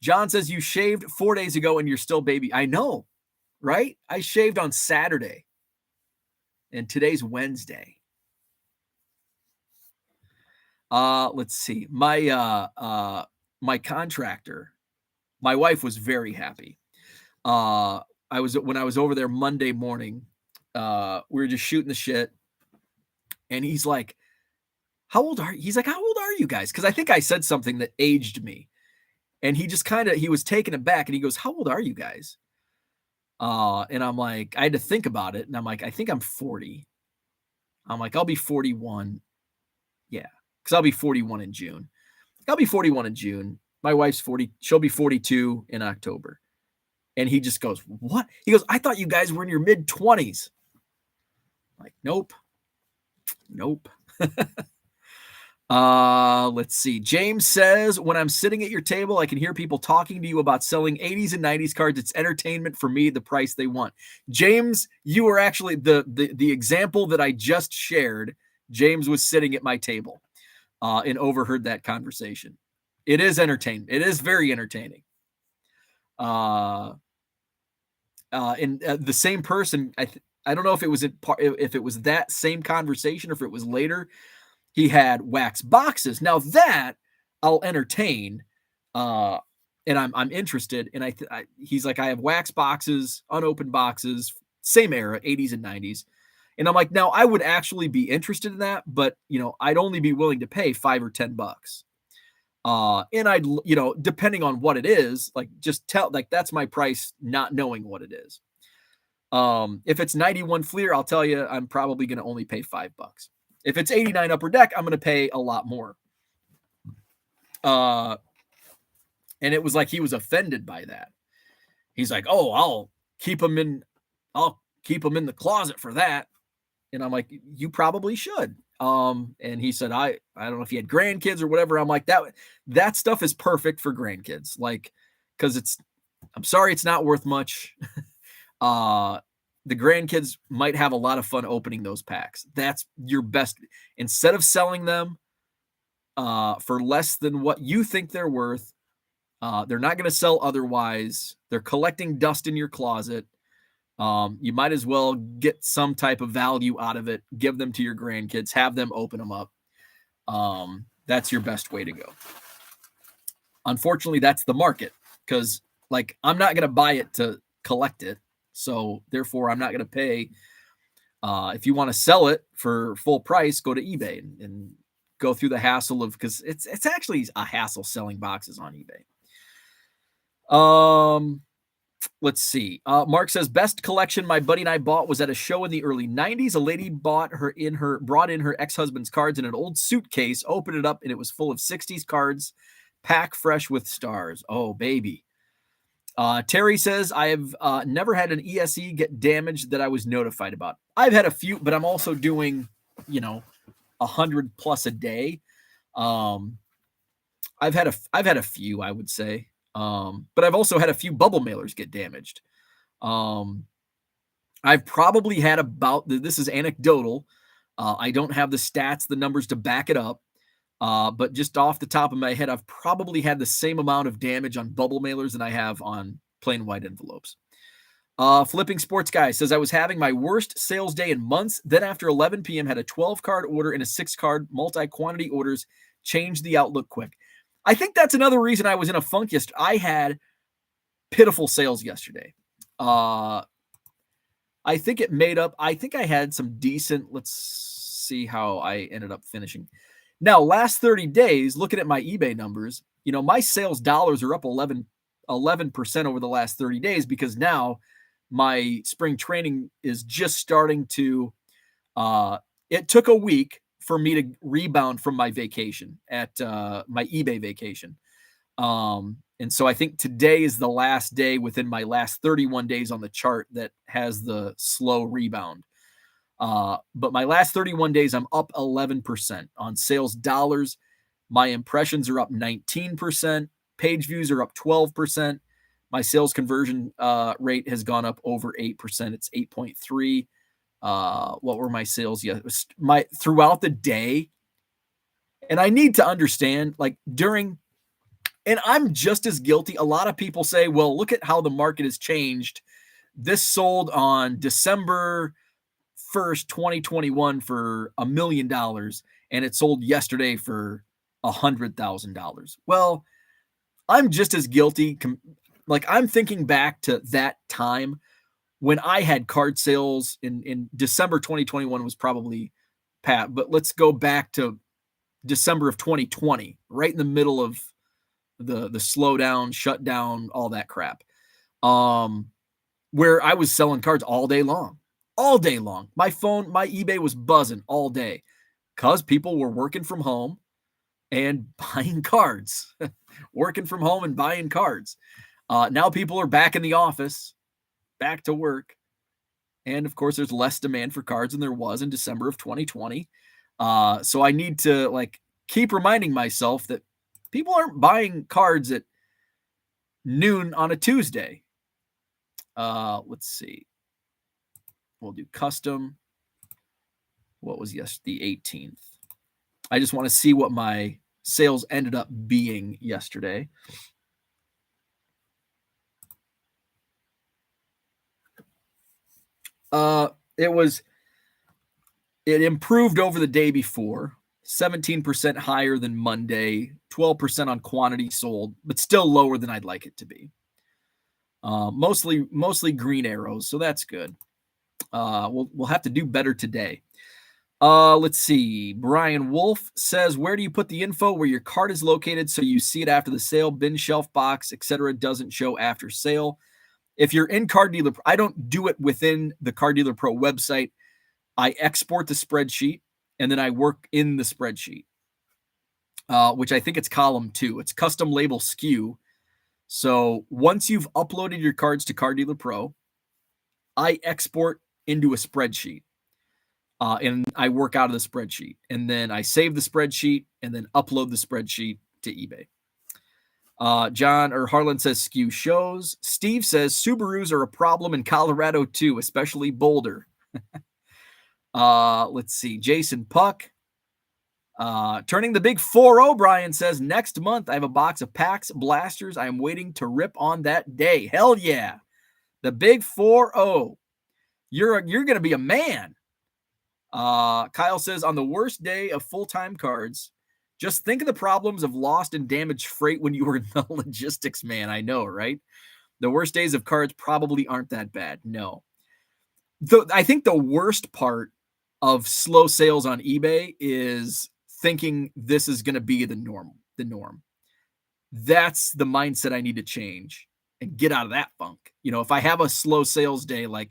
John says, you shaved 4 days ago and you're still baby. I know, right? I shaved on Saturday. And today's Wednesday. Let's see. My contractor, my wife was very happy. When I was over there Monday morning, we were just shooting the shit. And he's like, how old are you? He's like, how old are you guys? Because I think I said something that aged me. And he just he was taken aback and he goes, how old are you guys? And I'm like, I had to think about it. And I'm like, I think I'm 40. I'm like, I'll be 41. Yeah. Because I'll be 41 in June. I'll be 41 in June. My wife's 40. She'll be 42 in October. And he just goes, what? He goes, I thought you guys were in your mid 20s. Like, nope. Let's see. James says, when I'm sitting at your table, I can hear people talking to you about selling 80s and 90s cards. It's entertainment for me, the price they want. James, you were actually the example that I just shared. James was sitting at my table and overheard that conversation. It is entertainment. It is very entertaining. And the same person, I don't know if it was if it was that same conversation or if it was later. He had wax boxes. Now that I'll entertain, and I'm interested. And he's like, I have wax boxes, unopened boxes, same era, 80s and 90s. And I'm like, now I would actually be interested in that, but I'd only be willing to pay $5 or $10. And I'd, depending on what it is, like just tell, like that's my price, not knowing what it is. If it's 91 Fleer, I'll tell you, I'm probably going to only pay $5. If it's 89 Upper Deck, I'm going to pay a lot more. And it was like he was offended by that. He's like, "Oh, I'll keep them in the closet for that." And I'm like, "You probably should." And he said, I don't know if he had grandkids or whatever. I'm like, that stuff is perfect for grandkids, like, because I'm sorry, it's not worth much. The grandkids might have a lot of fun opening those packs. That's your best. Instead of selling them for less than what you think they're worth, they're not going to sell otherwise. They're collecting dust in your closet. You might as well get some type of value out of it. Give them to your grandkids. Have them open them up. That's your best way to go. Unfortunately, that's the market because, like, I'm not going to buy it to collect it. So therefore, I'm not going to pay. If you want to sell it for full price, go to eBay and go through the hassle of, because it's actually a hassle selling boxes on eBay. Let's see. Mark says, best collection my buddy and I bought was at a show in the early 90s. A lady brought in her ex-husband's cards in an old suitcase, opened it up, and it was full of 60s cards, pack fresh with stars. Oh, baby. Terry says, I have never had an ESE get damaged that I was notified about. I've had a few, but I'm also doing, 100 plus a day. I've had a few, I would say. But I've also had a few bubble mailers get damaged. I've probably had this is anecdotal. I don't have the stats, the numbers to back it up. But just off the top of my head, I've probably had the same amount of damage on bubble mailers than I have on plain white envelopes. Flipping Sports Guy says, I was having my worst sales day in months. Then after 11 p.m. had a 12-card order and a 6-card multi-quantity orders. Changed the outlook quick. I think that's another reason I was in a funk yesterday. I had pitiful sales yesterday. I think it made up. I think I had some decent. Let's see how I ended up finishing. Now, last 30 days, looking at my eBay numbers, my sales dollars are up 11% over the last 30 days because now my spring training is just starting to, it took a week for me to rebound from my vacation at my eBay vacation. And so I think today is the last day within my last 31 days on the chart that has the slow rebound. But my last 31 days, I'm up 11% on sales dollars. My impressions are up 19%. Page views are up 12%. My sales conversion rate has gone up over 8%. It's 8.3. What were my sales? Yeah, it was throughout the day. And I need to understand, like, and I'm just as guilty. A lot of people say, well, look at how the market has changed. This sold on December 1st, 2021 for $1 million, and it sold yesterday for $100,000. Well, I'm just as guilty. Like, I'm thinking back to that time when I had card sales in December 2021 was probably past, but let's go back to December of 2020, right in the middle of the slowdown, shutdown, all that crap. Where I was selling cards all day long. My phone, my eBay was buzzing all day because people were working from home and buying cards. Working from home and buying cards. Now people are back in the office, back to work. And of course, there's less demand for cards than there was in December of 2020. So I need to keep reminding myself that people aren't buying cards at noon on a Tuesday. Let's see. We'll do custom. What was the 18th? I just want to see what my sales ended up being yesterday. It improved over the day before, 17% higher than Monday, 12% on quantity sold, but still lower than I'd like it to be. Mostly green arrows, so that's good. We'll have to do better today. Let's see. Brian Wolf says, where do you put the info where your card is located so you see it after the sale, bin, shelf, box, etc. doesn't show after sale? If you're in Card Dealer, I don't do it within the Card Dealer Pro website. I export the spreadsheet, and then I work in the spreadsheet, which I think it's column 2. It's custom label SKU. So once you've uploaded your cards to Card Dealer Pro, I export into a spreadsheet, and I work out of the spreadsheet. And then I save the spreadsheet and then upload the spreadsheet to eBay. Harlan says SKU shows. Steve says Subarus are a problem in Colorado too, especially Boulder. Let's see. Jason Puck. Turning the big 4-0, Brian says, next month I have a box of PAX blasters. I am waiting to rip on that day. Hell yeah. The big 4-0. You're going to be a man. Kyle says, on the worst day of full-time cards, just think of the problems of lost and damaged freight when you were the logistics man. I know, right? The worst days of cards probably aren't that bad. No. I think the worst part of slow sales on eBay is thinking this is going to be the norm. That's the mindset I need to change and get out of that funk. If I have a slow sales day, and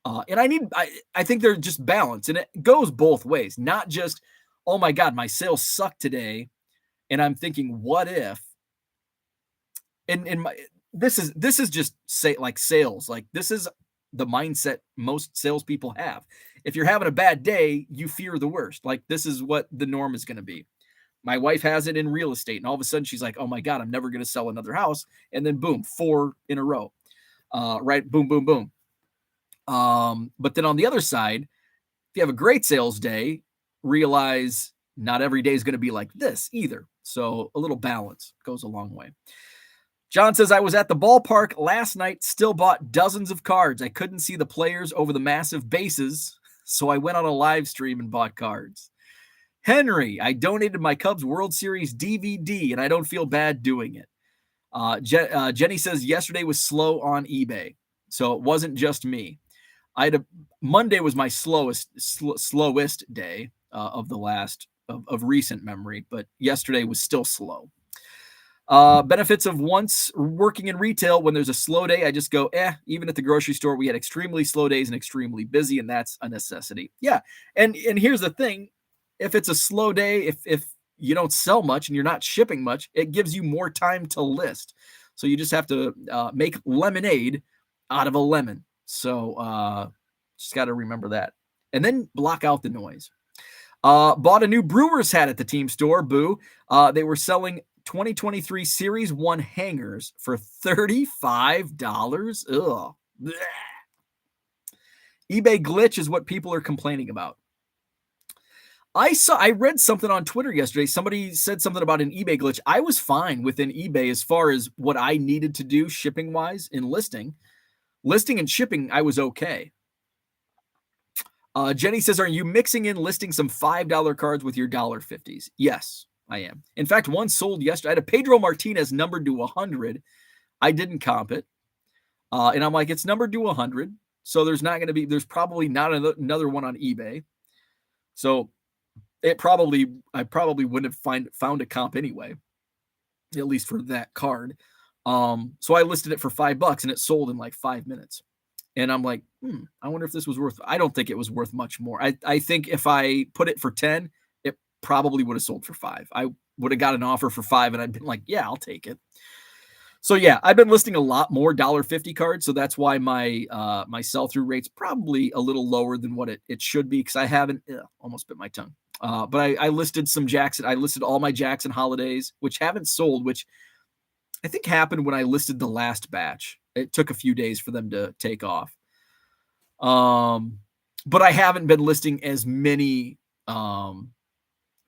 I think they're just balanced, and it goes both ways, not just, oh my God, my sales suck today. And I'm thinking, what if, this is just sales. This is the mindset most salespeople have. If you're having a bad day, you fear the worst. This is what the norm is going to be. My wife has it in real estate, and all of a sudden she's like, oh my God, I'm never going to sell another house. And then boom, 4 in a row. Right. Boom, boom, boom. But then on the other side, if you have a great sales day, realize not every day is going to be like this either. So a little balance goes a long way. John says, I was at the ballpark last night, still bought dozens of cards. I couldn't see the players over the massive bases, so I went on a live stream and bought cards. Henry, I donated my Cubs World Series DVD, and I don't feel bad doing it. Jenny says, yesterday was slow on eBay, so it wasn't just me. Monday was my slowest day of the last of recent memory, but yesterday was still slow. Benefits of once working in retail. When there's a slow day, I just go, even at the grocery store, we had extremely slow days and extremely busy, and that's a necessity. Yeah. And here's the thing. If it's a slow day, if you don't sell much and you're not shipping much, it gives you more time to list. So you just have to make lemonade out of a lemon. So just got to remember that. And then block out the noise. Bought a new Brewers hat at the team store. Boo. They were selling 2023 Series 1 hangers for $35. Ugh. Blech. eBay glitch is what people are complaining about. I read something on Twitter yesterday. Somebody said something about an eBay glitch. I was fine within eBay as far as what I needed to do shipping wise in listing. Listing and shipping, I was okay. Jenny says, are you mixing in listing some $5 cards with your $1.50s? Yes, I am. In fact, one sold yesterday. I had a Pedro Martinez numbered to 100. I didn't comp it. And I'm like, it's numbered to 100. So there's probably not another one on eBay. So I probably wouldn't have found a comp anyway, at least for that card. So I listed it for $5 and it sold in like 5 minutes. And I'm like, I wonder if this was worth. I don't think it was worth much more. I think if I put it for 10, it probably would have sold for 5. I would have got an offer for 5, and I'd been like, yeah, I'll take it. So yeah, I've been listing a lot more $1.50 cards, so that's why my my sell through rate's probably a little lower than what it should be, because I haven't almost bit my tongue. But I listed some Jackson. I listed all my Jackson holidays, which haven't sold, which I think happened when I listed the last batch. It took a few days for them to take off. But I haven't been listing as many $5,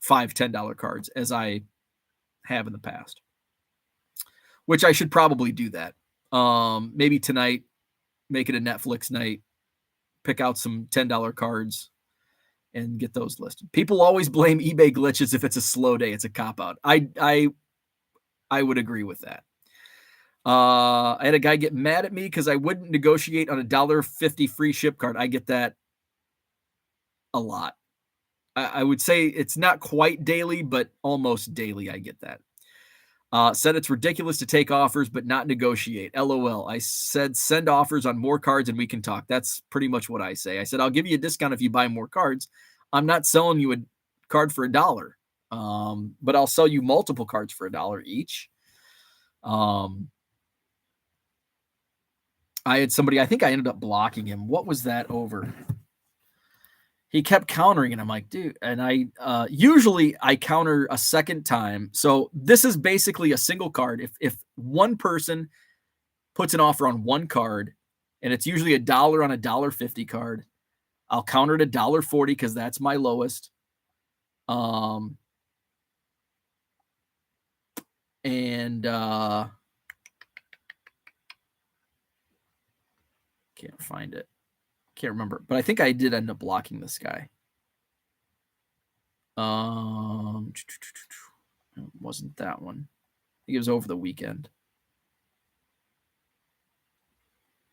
$10 cards as I have in the past, which I should probably do that. Maybe tonight, make it a Netflix night, pick out some $10 cards and get those listed. People always blame eBay glitches if it's a slow day. It's a cop out. I would agree with that. I had a guy get mad at me because I wouldn't negotiate on a $1.50 free ship card. I get that a lot. I would say it's not quite daily, but almost daily. I get that. Said it's ridiculous to take offers but not negotiate. LOL. I said send offers on more cards and we can talk. That's pretty much what I say. I said I'll give you a discount if you buy more cards. I'm not selling you a card for $1, but I'll sell you multiple cards for $1 each. I had somebody, I think I ended up blocking him. What was that over? He kept countering, and I'm like, dude. And I usually I counter a second time. So this is basically a single card. If one person puts an offer on one card, and it's usually $1 on a $1.50 card, I'll counter it $1.40 because that's my lowest. Can't find it. Can't remember, but I think I did end up blocking this guy. It wasn't that one. I think it was over the weekend.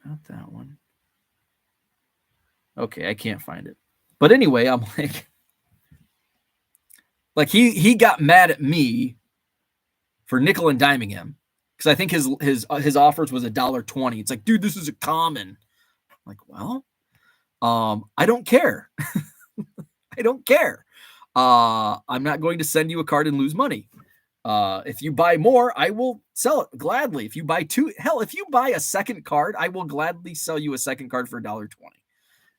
Not that one. Okay, I can't find it. But anyway, I'm like he got mad at me for nickel and diming him because I think his offers was $1.20. It's like, dude, this is a common. I'm like, well, I don't care. I don't care. I'm not going to send you a card and lose money. If you buy more, I will sell it gladly. If you buy two, hell, if you buy a second card, I will gladly sell you a second card for $1.20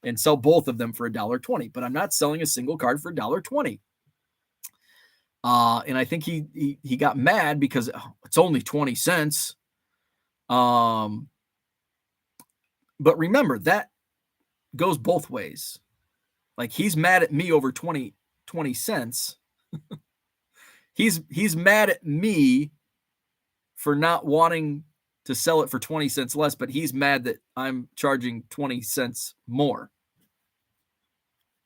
and sell both of them for $1.20. But I'm not selling a single card for $1.20. And I think he got mad because it's only 20 cents. But remember, that goes both ways. Like, he's mad at me over 20 cents. He's mad at me for not wanting to sell it for 20 cents less, but he's mad that I'm charging 20 cents more.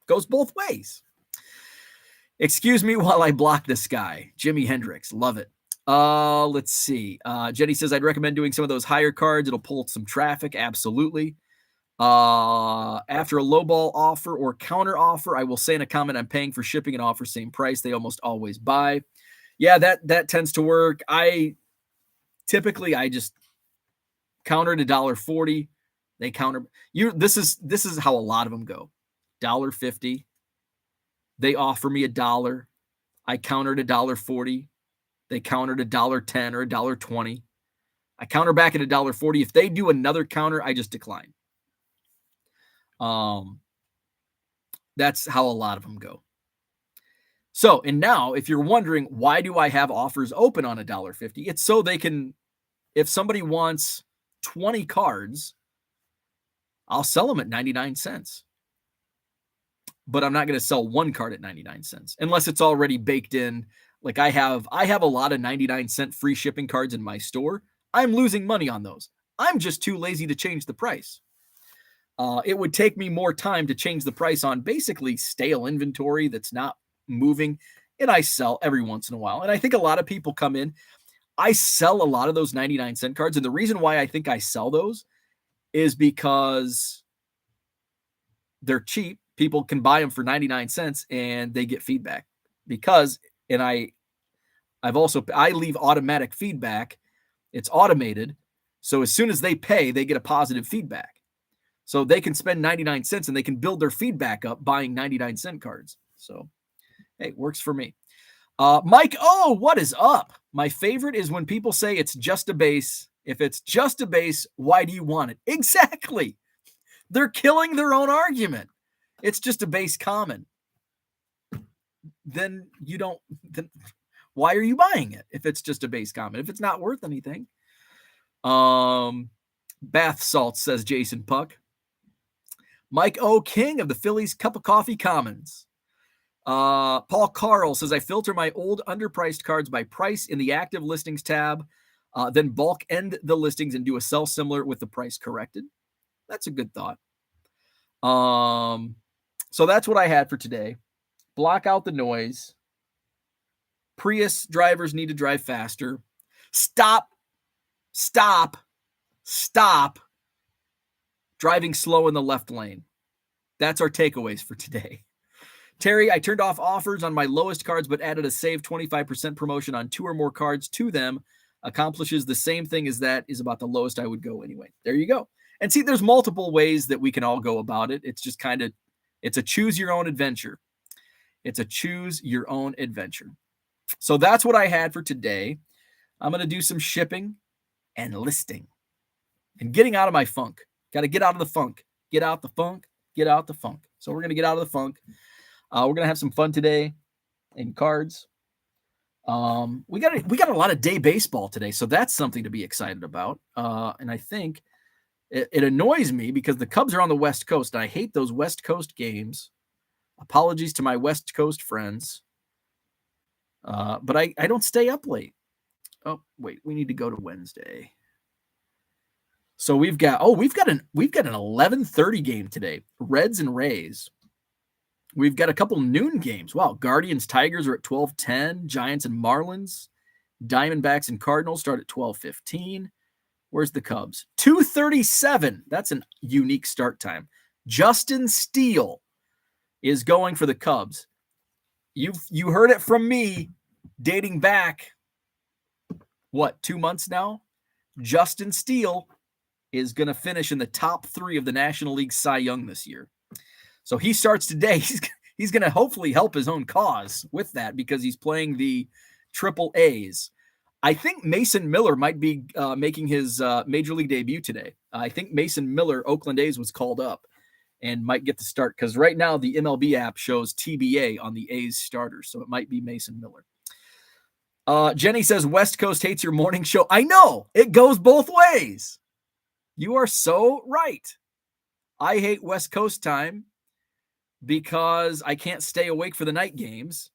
Goes both ways. Excuse me while I block this guy. Jimi Hendrix. Love it. Let's see. Jenny says, I'd recommend doing some of those higher cards. It'll pull some traffic. Absolutely. After a lowball offer or counter offer, I will say in a comment, I'm paying for shipping and offer same price. They almost always buy. Yeah, that tends to work. I just counter to $1.40. They counter you. This is how a lot of them go. $1.50. They offer me $1. I counter to $1.40. They counter to $1.10 or $1.20. I counter back at $1.40. If they do another counter, I just decline. That's how a lot of them go. So, and now if you're wondering, why do I have offers open on $1.50? It's so they can, if somebody wants 20 cards, I'll sell them at 99 cents. But I'm not going to sell one card at 99 cents unless it's already baked in. Like I have a lot of 99-cent free shipping cards in my store. I'm losing money on those. I'm just too lazy to change the price. It would take me more time to change the price on basically stale inventory that's not moving, and I sell every once in a while. And I think a lot of people come in. I sell a lot of those 99-cent cards, and the reason why I think I sell those is because they're cheap. people can buy them for 99 cents and they get feedback because, and I leave automatic feedback. It's automated. So as soon as they pay, they get a positive feedback. So they can spend 99 cents and they can build their feedback up buying 99-cent cards. So, hey, works for me. Mike, what is up? My favorite is when people say it's just a base. If it's just a base, why do you want it? Exactly. They're killing their own argument. It's just a base common. Then why are you buying it if it's just a base common? If it's not worth anything. Bath salts, says Jason Puck. Mike O. King of the Phillies Cup of Coffee Commons. Paul Carl says, I filter my old underpriced cards by price in the active listings tab, then bulk end the listings and do a sell similar with the price corrected. That's a good thought. So that's what I had for today. Block out the noise. Prius drivers need to drive faster. Stop driving slow in the left lane. That's our takeaways for today. Terry, I turned off offers on my lowest cards, but added a save 25% promotion on 2 or more cards to them. Accomplishes the same thing as that is about the lowest I would go anyway. There you go. And see, there's multiple ways that we can all go about it. It's just it's a choose your own adventure. So that's what I had for today. I'm going to do some shipping and listing and getting out of my funk. Got to get out of the funk. Get out the funk. Get out the funk. So we're going to get out of the funk. We're going to have some fun today in cards. We got a lot of day baseball today, so that's something to be excited about. And I think it annoys me because the Cubs are on the West Coast, and I hate those West Coast games. Apologies to my West Coast friends. But I don't stay up late. Oh, wait, we need to go to Wednesday. So we've got an 11:30 game today. Reds and Rays. We've got a couple noon games. Wow, Guardians Tigers are at 12:10. Giants and Marlins. Diamondbacks and Cardinals start at 12:15. Where's the Cubs? 2:37. That's a unique start time. Justin Steele is going for the Cubs. You heard it from me dating back, 2 months now? Justin Steele is going to finish in the top 3 of the National League Cy Young this year. So he starts today. He's going to hopefully help his own cause with that because he's playing the Triple A's. I think Mason Miller might be making his Major League debut today. I think Mason Miller, Oakland A's, was called up and might get the start because right now the MLB app shows TBA on the A's starters, so it might be Mason Miller. Jenny says, West Coast hates your morning show. I know. It goes both ways. You are so right. I hate West Coast time because I can't stay awake for the night games.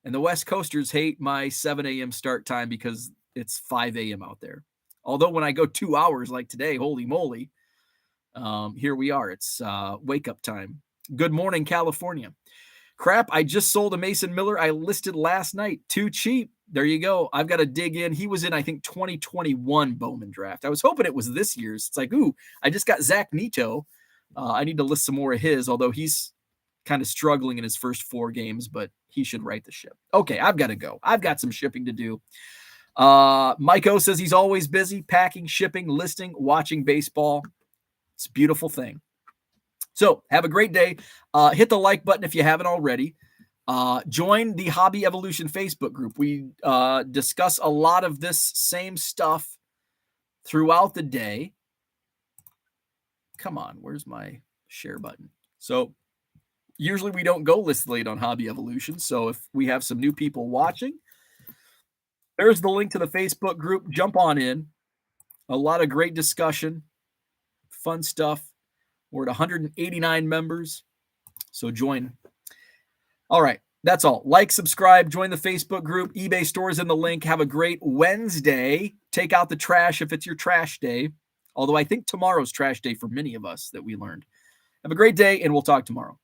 And the West Coasters hate my 7 a.m. start time because it's 5 a.m. out there. Although when I go 2 hours like today, holy moly, here we are. It's wake up time. Good morning, California. Crap, I just sold a Mason Miller I listed last night. Too cheap. There you go. I've got to dig in. He was in, I think, 2021 Bowman draft. I was hoping it was this year's. It's like, I just got Zach Neto. I need to list some more of his, although he's kind of struggling in his first 4 games, but he should right the ship. Okay, I've got to go. I've got some shipping to do. Mike O says he's always busy packing, shipping, listing, watching baseball. It's a beautiful thing. So have a great day. Hit the like button if you haven't already. Join the Hobby Evolution Facebook group. We discuss a lot of this same stuff throughout the day. Come on, where's my share button? So usually we don't go list late on Hobby Evolution. So if we have some new people watching, there's the link to the Facebook group. Jump on in. A lot of great discussion, fun stuff. We're at 189 members. So join. All right. That's all. Like, subscribe, join the Facebook group. eBay stores in the link. Have a great Wednesday. Take out the trash if it's your trash day. Although I think tomorrow's trash day for many of us that we learned. Have a great day, and we'll talk tomorrow.